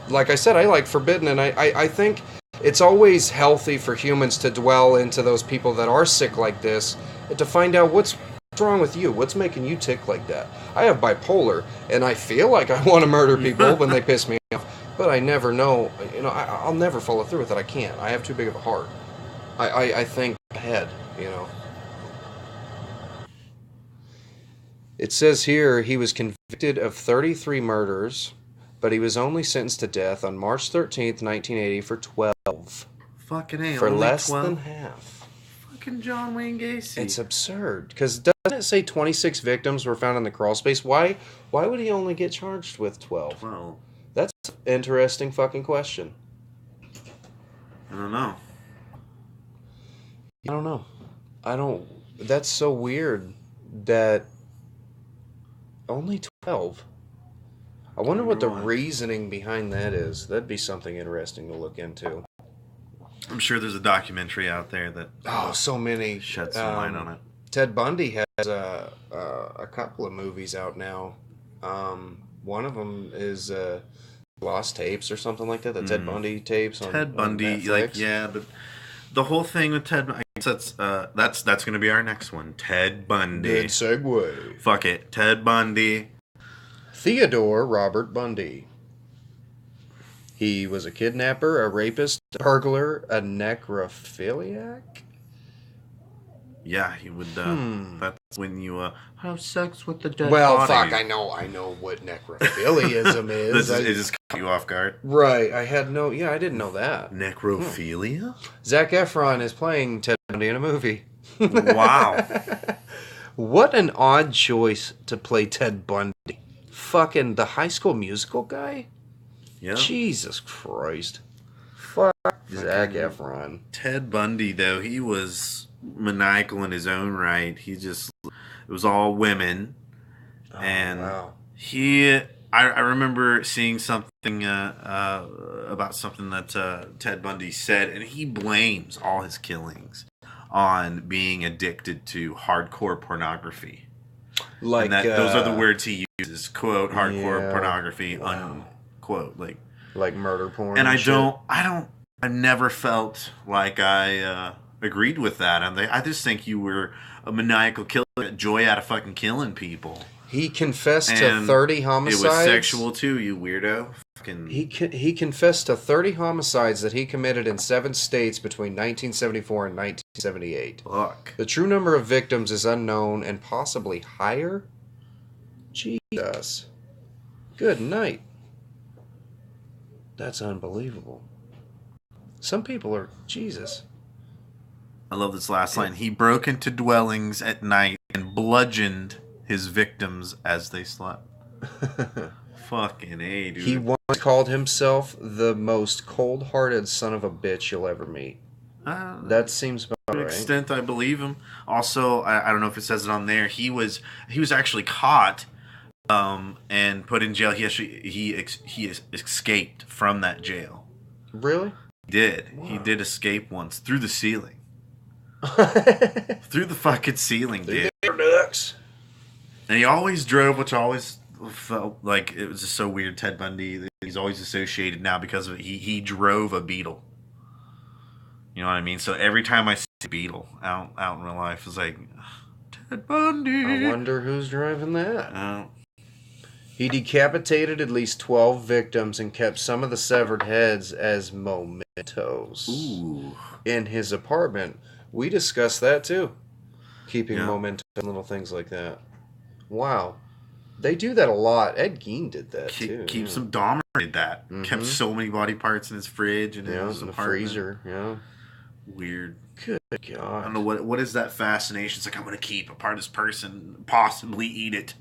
like I said, I like forbidden, and I think it's always healthy for humans to dwell into those people that are sick like this and to find out what's wrong with you. What's making you tick like that? I have bipolar, and I feel like I want to murder people when they piss me off, but I never know. You know, I'll never follow through with it. I can't. I have too big of a heart. I think ahead, you know. It says here he was convicted of 33 murders, but he was only sentenced to death on March 13th, 1980 for 12. Fucking A, for only less 12? than half. Fucking John Wayne Gacy. It's absurd. Because doesn't it say 26 victims were found in the crawl space? Why would he only get charged with 12? Well, That's an interesting fucking question. I don't know. I don't. That's so weird that only 12. I wonder what the reasoning behind that is. That'd be something interesting to look into. I'm sure there's a documentary out there that so many sheds some light on it. Ted Bundy has a couple of movies out now. One of them is Lost Tapes or something like that. The Ted Bundy tapes. Ted Bundy, on like, Netflix. yeah, but the whole thing with Ted, I guess that's going to be our next one. Ted Bundy. Good segue. Fuck it, Ted Bundy. Theodore Robert Bundy. He was a kidnapper, a rapist, a burglar, a necrophiliac. Yeah, he would. That's when you have sex with the dead Well, body. fuck, I know what necrophiliism is. It just caught you off guard. Right, I didn't know that. Necrophilia? Zac Efron is playing Ted Bundy in a movie. Wow. What an odd choice to play Ted Bundy. Fucking the High School Musical guy? Yeah. Jesus Christ. Fuck Zac Efron. Ted Bundy, though, he was maniacal in his own right. It was all women. And wow. I remember seeing something about something that Ted Bundy said, and he blames all his killings on being addicted to hardcore pornography. Like and those are the words he uses, quote, hardcore pornography, unquote. Like murder porn. And I never felt like I agreed with that. I just think you were a maniacal killer, joy out of fucking killing people. He confessed to 30 homicides. It was sexual too, you weirdo. He confessed to 30 homicides that he committed in 7 states between 1974 and 1978. Fuck. The true number of victims is unknown and possibly higher. Jesus. Good night. That's unbelievable. Some people are... Jesus. I love this last line. He broke into dwellings at night and bludgeoned his victims as they slept. Fucking A, dude. He once called himself the most cold-hearted son of a bitch you'll ever meet. That seems about right. To an extent, I believe him. Also, I don't know if it says it on there. He was actually caught and put in jail. He escaped from that jail. Really? He did. Wow. He did escape once through the ceiling. Through the fucking ceiling, dude. Ducks. And he always drove, which always felt like it was just so weird. Ted Bundy, he's always associated now because of he drove a Beetle. You know what I mean? So every time I see a Beetle out in real life, it's like Ted Bundy. I wonder who's driving that. He decapitated at least 12 victims and kept some of the severed heads as mementos. Ooh. In his apartment. We discussed that too. Keeping mementos and little things like that. Wow. They do that a lot. Ed Gein did that too. Dahmer did that. Mm-hmm. Kept so many body parts in his fridge and in his in the apartment. freezer. Yeah. Weird. Good God. I don't know what is that fascination. It's like, I'm going to keep a part of this person, possibly eat it.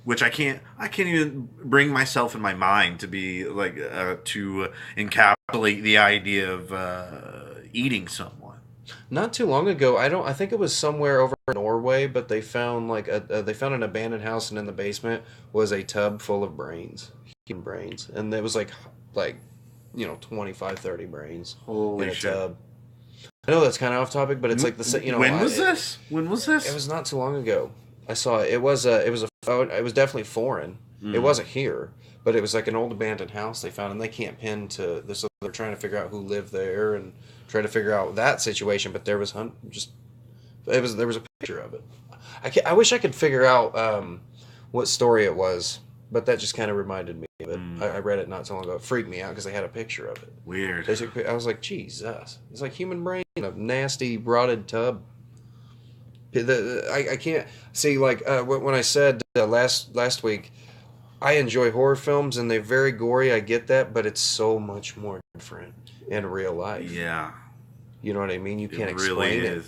Which I can't even bring myself in my mind to be like to encapsulate the idea of eating someone. Not too long ago, I think it was somewhere over in Norway, but they found they found an abandoned house, and in the basement was a tub full of brains, human brains, and it was like 25, 30 brains Holy in a shit. tub. I know that's kind of off topic, but it's like the When was this? When was this? It was not too long ago. I saw it. It was definitely foreign. It wasn't here, but it was like an old abandoned house they found, and they can't pin to this. So they're trying to figure out who lived there and try to figure out that situation. But there was there was a picture of it. I wish I could figure out what story it was, but that just kind of reminded me of it. I read it not so long ago. It freaked me out because they had a picture of it. Weird. I was like, Jesus, it's like human brain in a nasty rotted tub. I can't see, like when I said last week, I enjoy horror films and they're very gory. I get that, but it's so much more different in real life. Yeah, you know what I mean. You can't explain it.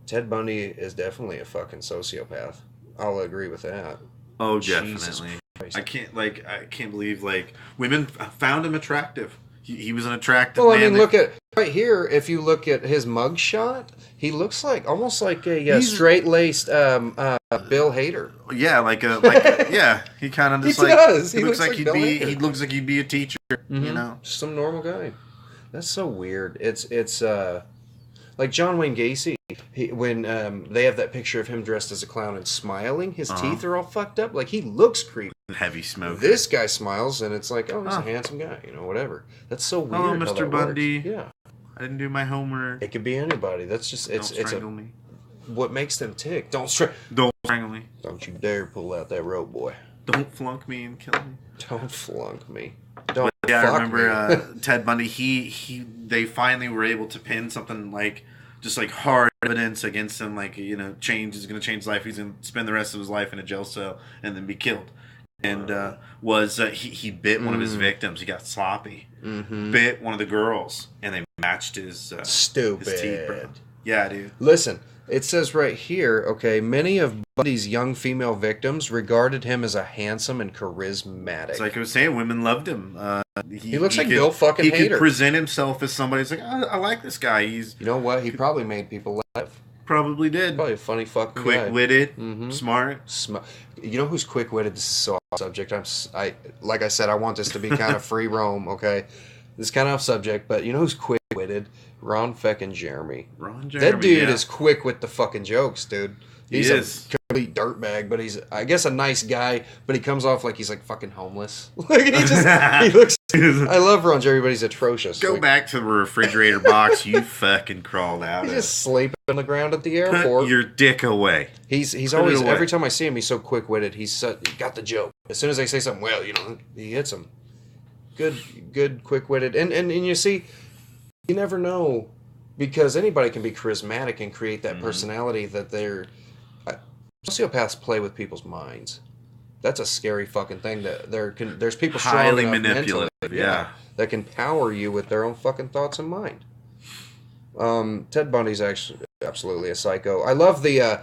Ted Bundy is definitely a fucking sociopath. I'll agree with that. Oh, definitely. I can't believe women found him attractive. He was an attractive man. Well, I mean, look at right here. If you look at his mugshot, he looks almost like a straight-laced Bill Hader. Yeah, yeah. He kind of just does. He looks like he looks like he'd be a teacher. Mm-hmm. You know, just some normal guy. That's so weird. It's like John Wayne Gacy. When they have that picture of him dressed as a clown and smiling, his teeth are all fucked up. Like, he looks creepy. Heavy smoke. This guy smiles, and it's like, oh, he's a handsome guy. Whatever. That's so weird. Hello, Mr. Bundy. Works. Yeah. I didn't do my homework. It could be anybody. That's just Don't strangle me. What makes them tick? Don't strangle me. Don't you dare pull out that rope, boy. Don't flunk me and kill me. Don't flunk me. Don't. Yeah, I remember Ted Bundy. They finally were able to pin something just hard evidence against him, is going to change his life. He's going to spend the rest of his life in a jail cell and then be killed. And he bit one of his victims. He got sloppy. Mm-hmm. Bit one of the girls, and they matched his stupid his teeth, bro. Yeah, dude. Listen, it says right here, okay, many of Bundy's young female victims regarded him as a handsome and charismatic. It's like I was saying, women loved him. He looks like Bill fucking Hader. He could present himself as somebody who's like, I like this guy. You know what? He probably made people laugh. Probably did. Probably a funny fucking guy. Quick-witted, smart. You know who's quick-witted? This is so off subject. Like I said, I want this to be kind of free roam, okay? This is kind of off subject, but you know who's quick-witted? Ron feckin' Jeremy. Ron Jeremy, that dude is quick with the fucking jokes, dude. He's a complete dirtbag, but he's, I guess, a nice guy, but he comes off like he's fucking homeless. He looks. I love Ron Jeremy, but he's atrocious. Go back to the refrigerator box you fucking crawled out of. He's just sleeping on the ground at the airport. Put your dick away. He's always, every time I see him, he's so quick-witted. He got the joke. As soon as they say something, he hits him. Good, quick-witted. And you see, you never know, because anybody can be charismatic and create that personality that they're... Sociopaths play with people's minds. That's a scary fucking thing. There's people highly manipulative, yeah, that can power you with their own fucking thoughts in mind. Ted Bundy's actually absolutely a psycho. I love the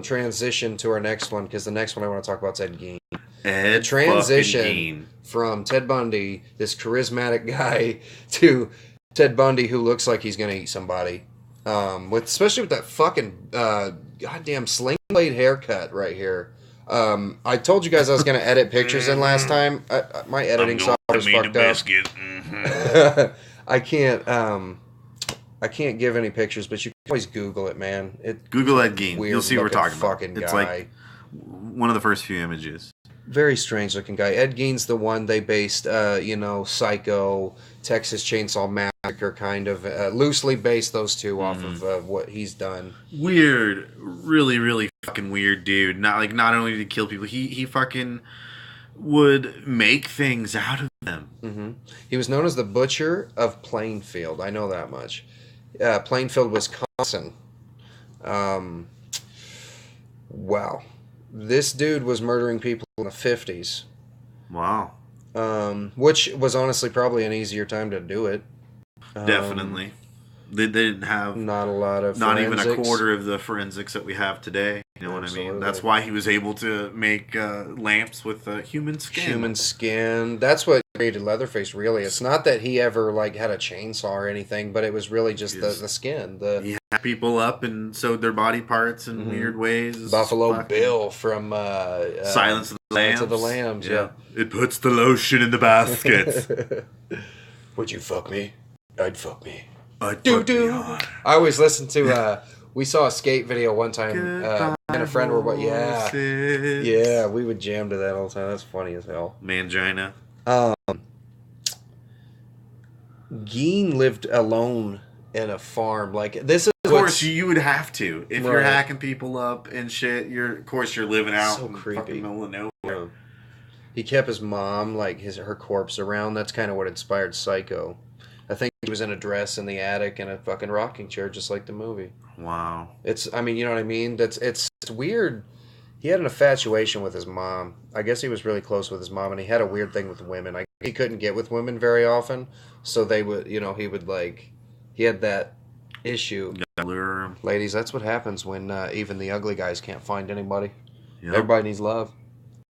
transition to our next one, because the next one I want to talk about is Ed Gein. The transition from Ted Bundy, this charismatic guy, to Ted Bundy who looks like he's gonna eat somebody. Especially with that fucking goddamn sling blade haircut right here. I told you guys I was going to edit pictures in last time. My editing software is fucked up. Mm-hmm. I can't give any pictures, but you can always Google it, man. Google Ed Gein. You'll see what we're talking about. It's guy. Like one of the first few images. Very strange looking guy. Ed Gein's the one they based, Psycho, Texas Chainsaw Massacre, kind of loosely based those two off of what he's done. Weird, really, really fucking weird dude. Not only did he kill people, he fucking would make things out of them. Mm-hmm. He was known as the Butcher of Plainfield. I know that much. Plainfield, Wisconsin. Wow. This dude was murdering people in the 50s. Wow. Which was honestly probably an easier time to do it. Definitely. They didn't have... Not a lot of Not forensics. even a quarter of the forensics that we have today. You know what I mean? That's why he was able to make lamps with human skin. Human skin. That's what created Leatherface, really. It's not that he ever had a chainsaw or anything, but it was really just the skin. He had people up and sewed their body parts in weird ways. Buffalo Bill from Silence of the Lambs. Silence of the Lambs, yeah. It puts the lotion in the basket. Would you fuck me? I'd fuck me. I'd Do fuck me do. hard. I always listen to. We saw a skate video one time. Me and a friend were what? Yeah, Horses. yeah. We would jam to that all the time. That's funny as hell. Mangina. Geen lived alone in a farm. Like this is. Of course, you would have to if you're Right. hacking people up and shit. Of course, you're living out So in the creepy. fucking middle of nowhere. He kept his mom, like her corpse around. That's kind of what inspired Psycho. I think he was in a dress in the attic in a fucking rocking chair, just like the movie. Wow. I mean, you know what I mean? It's weird. He had an infatuation with his mom. I guess he was really close with his mom, and he had a weird thing with women. He couldn't get with women very often, so they would, he would he had that issue. Lure him. Ladies, that's what happens when even the ugly guys can't find anybody. Yep. Everybody needs love.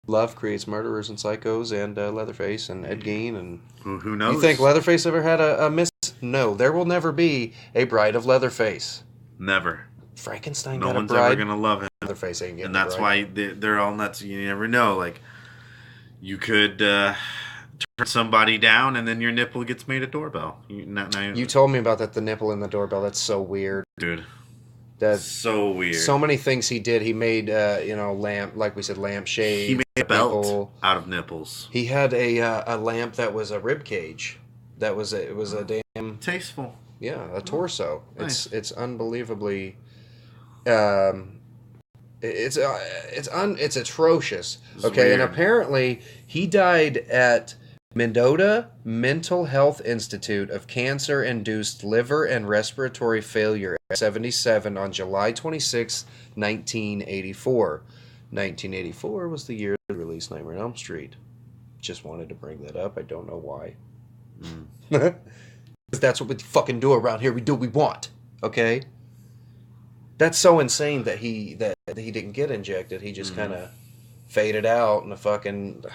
Love creates murderers and psychos, and Leatherface and Ed Gein and Who knows? You think Leatherface ever had a miss? No, there will never be a bride of Leatherface. Never. Frankenstein No got a one's bride. ever gonna love him. Leatherface ain't getting And that's a bride. why they're all nuts. You never know. Like, you could turn somebody down, and then your nipple gets made a doorbell. You told me about that. The nipple in the doorbell. That's so weird. dude. That's So weird. so many things he did. He made lamp, like we said, lampshades. He made a belt nipple. out of nipples. He had a lamp that was a rib cage. It was a damn Tasteful. a torso. Nice. It's unbelievably. It's atrocious. It's Okay, and weird. apparently he died at Mendota Mental Health Institute of cancer-induced liver and respiratory failure at 77 on July 26, 1984. 1984 was the year they released Nightmare on Elm Street. Just wanted to bring that up. I don't know why. Because that's what we fucking do around here. We do what we want. Okay? That's so insane that he didn't get injected. He just kind of faded out in the fucking...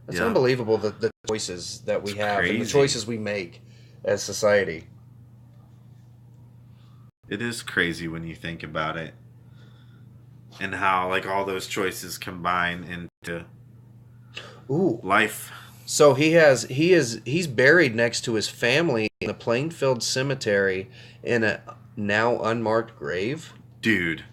It's Yeah. unbelievable the choices that we have and the crazy. choices we make as society. It is crazy when you think about it. And how, like, all those choices combine into Ooh. life. So he's buried next to his family in the Plainfield Cemetery in a now unmarked grave. Dude.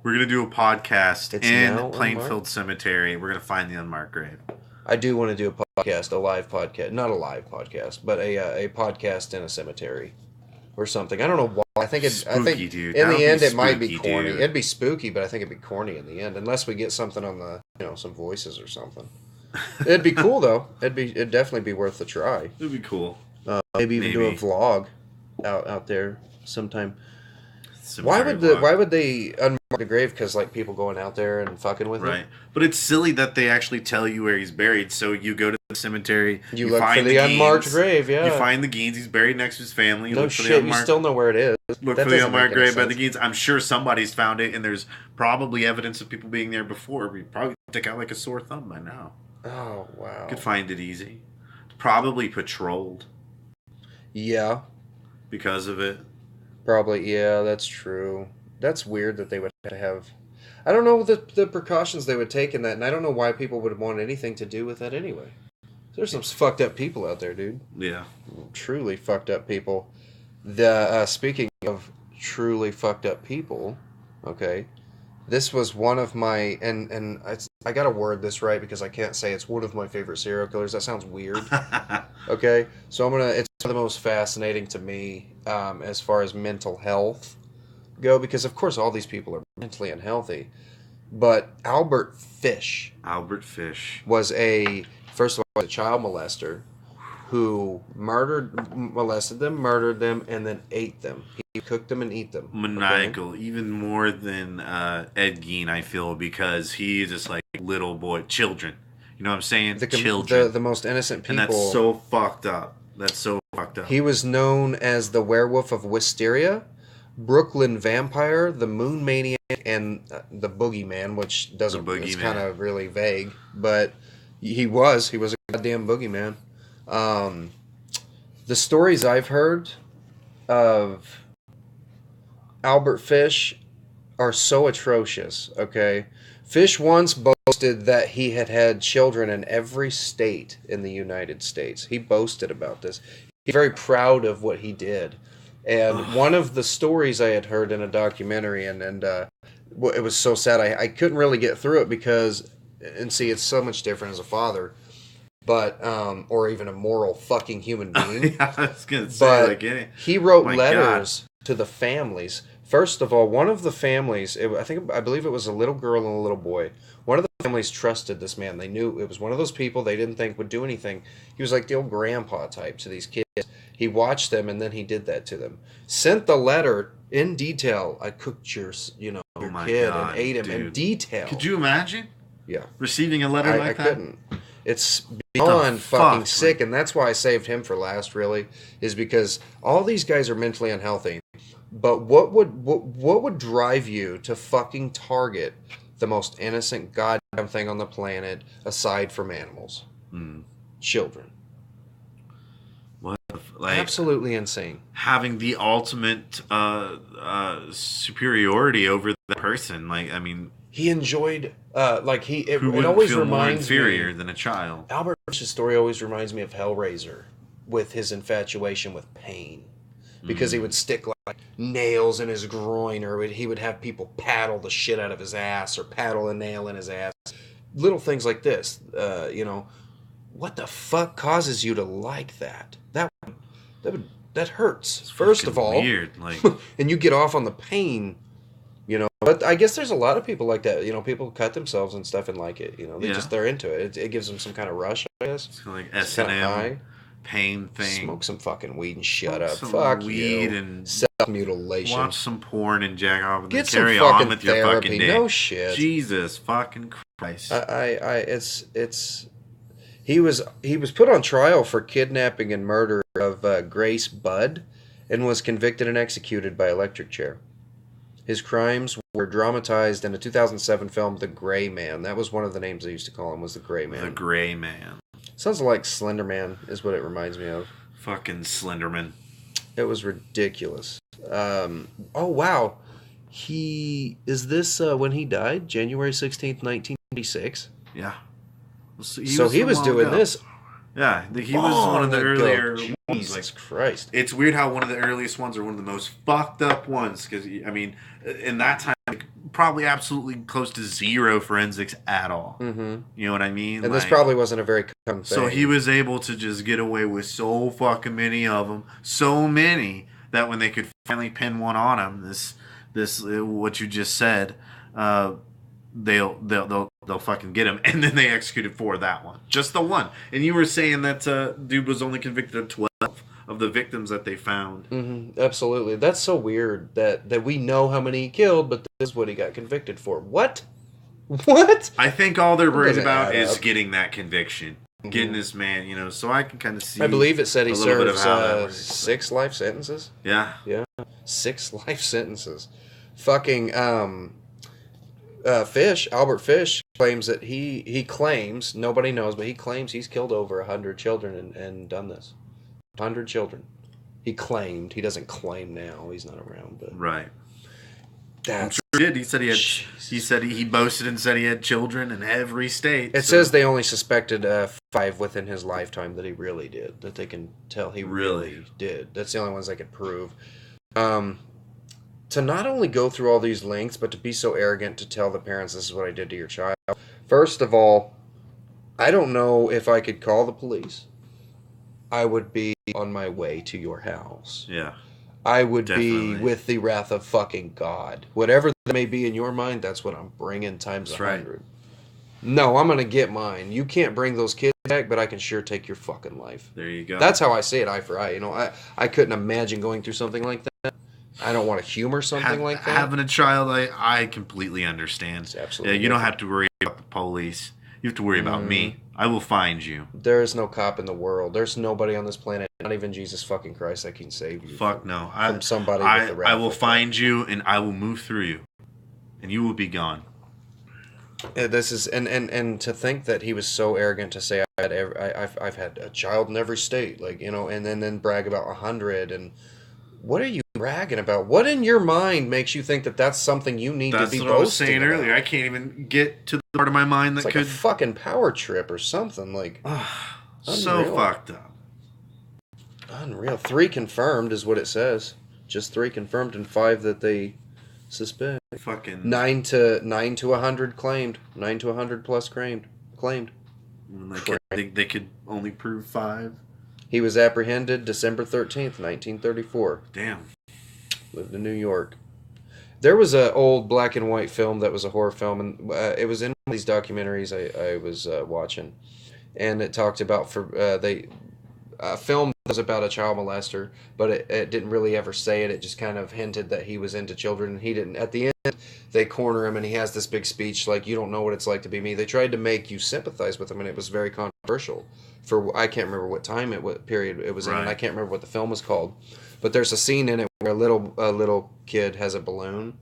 We're going to do a podcast It's in now Plainfield unmarked? Cemetery. We're going to find the unmarked grave. I do want to do a podcast, a live podcast, not a live podcast, but a podcast in a cemetery or something. I don't know why. I think Spooky, dude. in That would the be end it might be spooky, corny. dude. It'd be spooky, but I think it'd be corny in the end, unless we get something on the some voices or something. It'd be cool though. It'd definitely be worth a try. It'd be cool. Maybe even do a Maybe. vlog out there sometime. Cemetery Why vlog. would they unmark the grave? Because like people going out there and fucking with Right. it. But it's silly that they actually tell you where he's buried. So you go to the cemetery, You look for the Geins, unmarked grave. Yeah. You find the Geins, he's buried next to his family. You no look for the shit. You unmarked, still know where it is. look That for the doesn't make unmarked any grave by the sense. Geins. I'm sure somebody's found it, and there's probably evidence of people being there before. We probably stick out like a sore thumb by now. Oh wow. Could find it easy. Probably patrolled Yeah. because of it. Probably, yeah, that's true. That's weird that they would have to have. I don't know the precautions they would take in that, and I don't know why people would want anything to do with that anyway. There's some fucked up people out there, dude. Yeah. Truly fucked up people. Speaking of truly fucked up people, okay, this was one of my and I gotta word this right because I can't say it's one of my favorite serial killers. That sounds weird. Okay, so it's one of the most fascinating to me as far as mental health go, because of course all these people are mentally unhealthy, but Albert Fish Albert Fish. was first of all a child molester who molested them, murdered them, and then ate them. He cooked them and eat them. Maniacal, even more than Ed Gein, I feel, because he just like little boy, children. You know what I'm saying? Children. The most innocent people. And that's so fucked up. That's so fucked up. He was known as the Werewolf of Wisteria, Brooklyn Vampire, the Moon Maniac, and the Boogeyman, which doesn't. It's kind of really vague, but he was a goddamn boogeyman. The stories I've heard of Albert Fish are so atrocious. Okay, Fish once boasted that he had children in every state in the United States. He boasted about this. He's very proud of what he did. And one of the stories I had heard in a documentary, and it was so sad. I couldn't really get through it because, and see, it's so much different as a father, but or even a moral fucking human being. Yeah, I was gonna say, but he wrote my letters to the families. First of all, one of the families, I believe it was a little girl and a little boy. One of the families trusted this man. They knew it was one of those people they didn't think would do anything. He was like the old grandpa type to these kids. He watched them and then he did that to them. Sent the letter in detail. I cooked your kid and ate him in detail. Could you imagine? Yeah. Receiving a letter like that? I couldn't. It's beyond fucking sick, and that's why I saved him for last, really, is because all these guys are mentally unhealthy. But what would drive you to fucking target the most innocent goddamn thing on the planet aside from animals? Children. What? Absolutely insane. Having the ultimate superiority over the person. He enjoyed, it always feel reminds more inferior than a child. Albert Fish's story always reminds me of Hellraiser with his infatuation with pain. Because he would stick like nails in his groin, or he would have people paddle the shit out of his ass, or paddle a nail in his ass. Little things like this, what the fuck causes you to like that? That hurts. It's first of all, weird, and you get off on the pain, But I guess there's a lot of people like that. People cut themselves and stuff and like it. They're into it. It gives them some kind of rush, I guess. It's kind of like S&M. Pain thing. Smoke some fucking weed and shut up. Fuck weed you. And self-mutilation. Watch some porn and jack off and Get then carry on with therapy. your fucking day. No shit. Jesus fucking Christ. He was put on trial for kidnapping and murder of Grace Budd and was convicted and executed by electric chair. His crimes were dramatized in a 2007 film, The Gray Man. That was one of the names they used to call him, was The Gray Man. The Gray Man. Sounds like Slender Man is what it reminds me of. Fucking Slenderman. It was ridiculous. Oh, wow. Is this when he died? January 16th, 1996? Yeah. He was doing this. Yeah, he was one of the earlier ones. Jesus Christ. It's weird how one of the earliest ones are one of the most fucked up ones. Because, in that time, probably absolutely close to zero forensics at all. Mm-hmm. You know what I mean? And this probably wasn't a very common thing. So he was able to just get away with so fucking many of them. So many that when they could finally pin one on him, this what you just said, they'll fucking get him, and then they executed for that one, just the one. And you were saying that dude was only convicted of 12 of the victims that they found. Mm-hmm. Absolutely, that's so weird that we know how many he killed, but this is what he got convicted for. What? I think all they're worried about is getting that conviction, getting this man. So I can kind of see. I believe it said he serves 6 life sentences. Yeah. 6 life sentences. Fucking Albert Fish claims that he claims, nobody knows, but he claims he's killed over 100 children and done this. 100 children. He claimed. He doesn't claim now. He's not around. But right. I'm sure he did. He said he had. Jesus. He said he boasted and said he had children in every state. It says they only suspected 5 within his lifetime that he really did. That they can tell he really did. That's the only ones they could prove. To not only go through all these lengths, but to be so arrogant to tell the parents, this is what I did to your child. First of all, I don't know if I could call the police. I would be on my way to your house. Yeah. I would be with the wrath of fucking God. Whatever that may be in your mind, that's what I'm bringing times 100. Right. No, I'm going to get mine. You can't bring those kids back, but I can sure take your fucking life. There you go. That's how I say it, eye for eye. I couldn't imagine going through something like that. I don't want to humor something like that. Having a child, I completely understand. It's absolutely you don't have to worry about the police. You have to worry about me. I will find you. There is no cop in the world. There's nobody on this planet, not even Jesus fucking Christ, that can save you. Fuck no. From somebody with the wrath. I will find you, and I will move through you, and you will be gone. This is and to think that he was so arrogant to say I've had a child in every state, and then brag about 100. And what are you bragging about? What in your mind makes you think that that's something you need to be boasting about? That's what I was saying earlier. I can't even get to the part of my mind that could... It's like a fucking power trip or something. So fucked up. Unreal. 3 confirmed is what it says. Just 3 confirmed and 5 that they suspect. Fucking 9 to 100 claimed. 9 to 100 plus claimed. they could only prove 5. He was apprehended December 13th, 1934. Damn. Lived in New York. There was an old black and white film that was a horror film, and it was in one of these documentaries I was watching, and it talked about a film that was about a child molester, but it didn't really ever say it. It just kind of hinted that he was into children, and he didn't. At the end, they corner him, and he has this big speech like, "You don't know what it's like to be me." They tried to make you sympathize with him, and it was very controversial. I can't remember what period it was in, and I can't remember what the film was called. But there's a scene in it where a little kid has a balloon,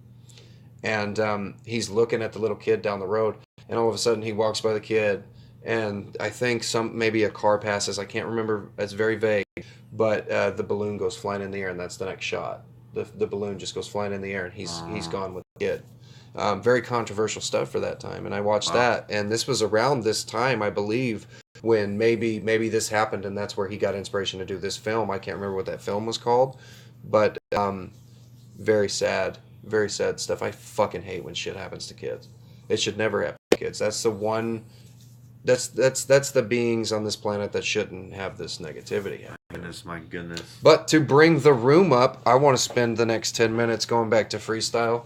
and he's looking at the little kid down the road, and all of a sudden he walks by the kid, and I think maybe a car passes. I can't remember. It's very vague, but the balloon goes flying in the air, and that's the next shot. The balloon just goes flying in the air, and he's gone with the kid. Very controversial stuff for that time, and I watched that, and this was around this time, I believe, when maybe this happened, and that's where he got inspiration to do this film. I can't remember what that film was called, but very sad stuff. I fucking hate when shit happens to kids. It should never happen to kids. That's the one. That's the beings on this planet that shouldn't have this negativity. My goodness. But to bring the room up, I want to spend the next 10 minutes going back to freestyle.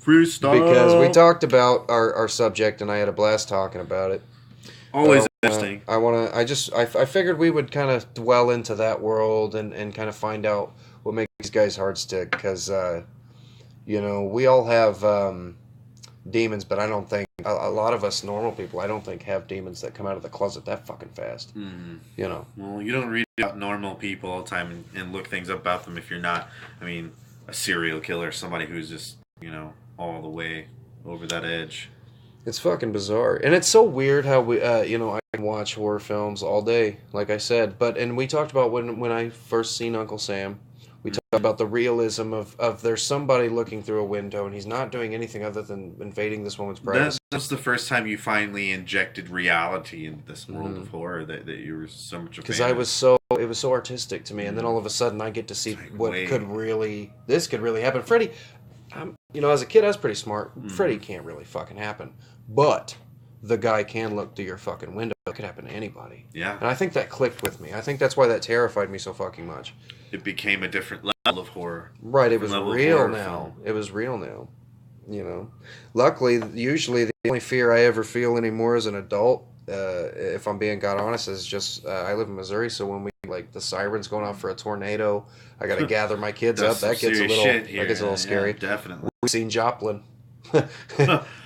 Because we talked about our subject, and I had a blast talking about it. Always interesting. I figured we would kind of dwell into that world and kind of find out what makes these guys' hearts tick, because we all have demons, but I don't think a lot of us normal people, I don't think, have demons that come out of the closet that fucking fast. Well, you don't read about normal people all the time and look things up about them if you're not, a serial killer, somebody who's just, all the way over that edge. It's fucking bizarre, and it's so weird how we, I can watch horror films all day, like I said. And we talked about when I first seen Uncle Sam. We talked about the realism of there's somebody looking through a window, and he's not doing anything other than invading this woman's privacy. That's the first time you finally injected reality into this world of horror that you were so much a fan of. Because it was so artistic to me, and then all of a sudden I get to see this could really happen. Freddy, as a kid I was pretty smart. Freddy can't really fucking happen. But the guy can look through your fucking window. It could happen to anybody. Yeah. And I think that clicked with me. I think that's why that terrified me so fucking much. It became a different level of horror. Right, it was real now. It was real now. Luckily, usually the only fear I ever feel anymore as an adult, if I'm being God honest, is just, I live in Missouri, so when the sirens going off for a tornado, I gotta gather my kids up. That gets a little scary. Yeah, definitely. We've seen Joplin.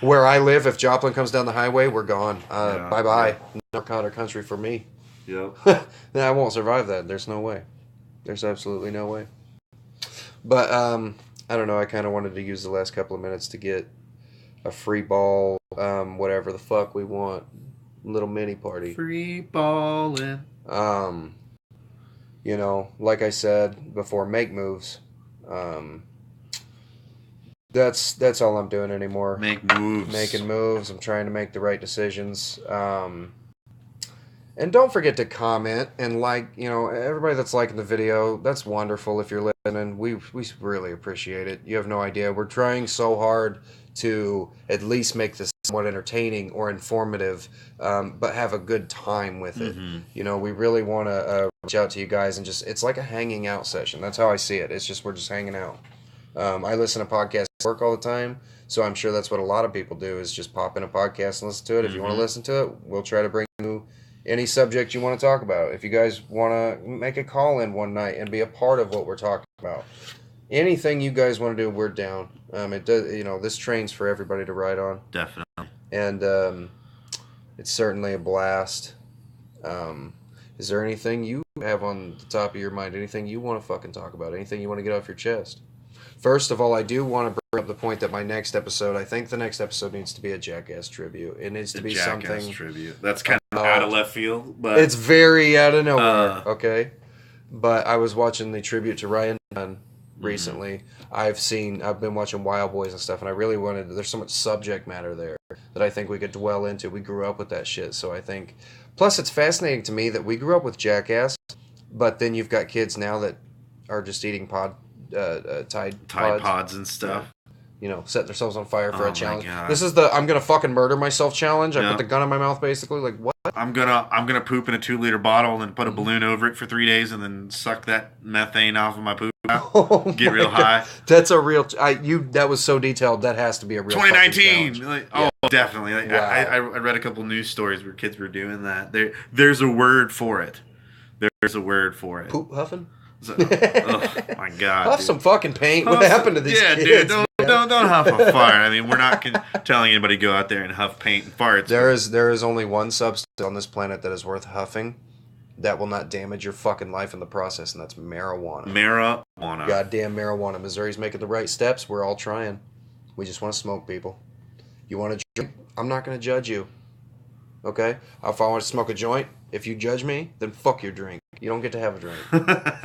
Where I live, if Joplin comes down the highway, we're gone. Bye-bye. North Dakota country for me. Yep. I won't survive that. There's no way. There's absolutely no way. But, I don't know. I kind of wanted to use the last couple of minutes to get a free ball, whatever the fuck we want. Little mini party. Free balling. Like I said before, make moves. That's all I'm doing anymore. Making moves. I'm trying to make the right decisions. And don't forget to comment and everybody that's liking the video. That's wonderful if you're listening. We really appreciate it. You have no idea. We're trying so hard to at least make this somewhat entertaining or informative, but have a good time with it. We really want to reach out to you guys and it's like a hanging out session. That's how I see it. It's just we're just hanging out. I listen to podcasts at work all the time, so I'm sure that's what a lot of people do is just pop in a podcast and listen to it. If you want to listen to it, we'll try to bring you any subject you want to talk about. If you guys want to make a call in one night and be a part of what we're talking about, anything you guys want to do, we're down. It does, this train's for everybody to ride on. Definitely. And it's certainly a blast. Is there anything you have on the top of your mind? Anything you want to fucking talk about? Anything you want to get off your chest? First of all, I do want to bring up the point that I think the next episode needs to be a Jackass tribute. It needs to be something. Jackass tribute. That's kind of out of left field, but it's very out of nowhere. Okay, but I was watching the tribute to Ryan Dunn recently. I've been watching Wild Boys and stuff, and I really there's so much subject matter there that I think we could dwell into. We grew up with that shit, so I think. Plus, it's fascinating to me that we grew up with Jackass, But then you've got kids now that are just eating Tide Pods and stuff. You know, setting themselves on fire for a challenge. God. This is the I'm gonna fucking murder myself challenge. I Yep. put the gun in my mouth, basically. Like, what? I'm gonna poop in a 2-liter bottle and put a balloon over it for 3 days and then suck that methane off of my poop. Oh Get real high. That's a real. That was so detailed. That has to be a real. 2019. Like, oh, definitely. Like, wow. I read a couple news stories where kids were doing that. There's a word for it. There's a word for it. Poop huffing. So, oh my God. Huff some fucking paint. What happened to these kids? Yeah, dude. Don't huff a fart. I mean, we're not telling anybody to go out there and huff paint and farts. There is only one substance on this planet that is worth huffing that will not damage your fucking life in the process, and that's marijuana. Marijuana. Goddamn marijuana. Missouri's making the right steps. We're all trying. We just want to smoke, people. You want to drink? I'm not going to judge you. Okay? If I want to smoke a joint, if you judge me, then fuck your drink. You don't get to have a drink.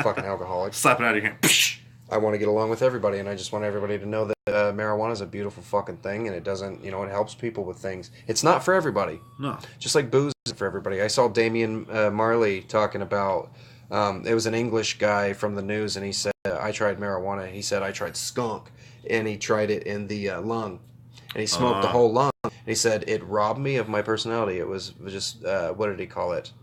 Fucking alcoholic. Slap it out of your hand. I want to get along with everybody, and I just want everybody to know that marijuana is a beautiful fucking thing, and it doesn't, it helps people with things. It's not for everybody. No. Just like booze isn't for everybody. I saw Damian Marley talking about, it was an English guy from the news, and he said, I tried marijuana. He said, I tried skunk, and he tried it in the lung, and he smoked the whole lung. And he said, it robbed me of my personality. It was just, what did he call it?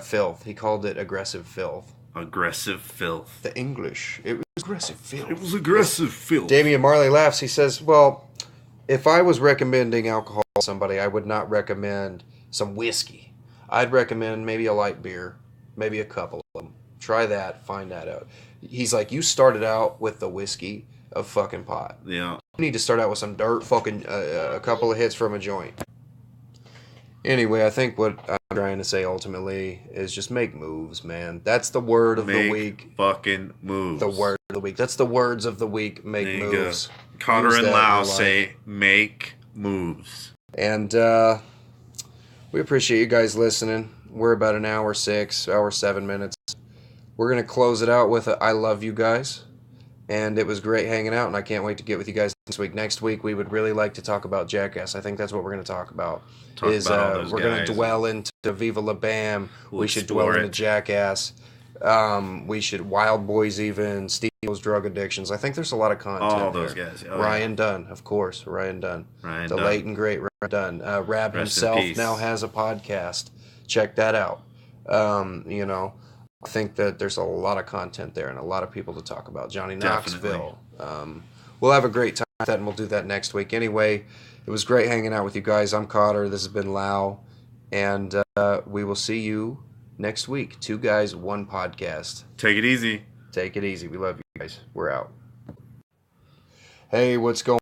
Filth. He called it aggressive filth. Aggressive filth. The English. It was aggressive filth. It was aggressive filth. Damian Marley laughs. He says, well, if I was recommending alcohol to somebody, I would not recommend some whiskey. I'd recommend maybe a light beer, maybe a couple of them. Try that, find that out. He's like, you started out with the whiskey of fucking pot. Yeah. You need to start out with some dirt fucking, a couple of hits from a joint. Anyway, I think what I'm trying to say ultimately is just make moves, man. That's the word of the week. Fucking moves. The word of the week. That's the words of the week. Make moves. Cotter and Lau say make moves. And we appreciate you guys listening. We're about an hour 7 minutes. We're going to close it out with a I love you guys. And it was great hanging out, and I can't wait to get with you guys next week. Next week, we would really like to talk about Jackass. I think that's what we're going to talk about. We're going to dwell into Viva La Bam. We should dwell into Jackass. We should Wild Boys even, Steve's drug addictions. I think there's a lot of content. All those there. guys. Ryan Dunn, of course. Ryan Dunn. The late and great Ryan Dunn. Rab himself now has a podcast. Check that out. I think that there's a lot of content there and a lot of people to talk about. Johnny Knoxville. We'll have a great time with that, and we'll do that next week. Anyway, it was great hanging out with you guys. I'm Cotter. This has been Lau. And we will see you next week. 2 guys, 1 podcast. Take it easy. Take it easy. We love you guys. We're out. Hey, what's going on?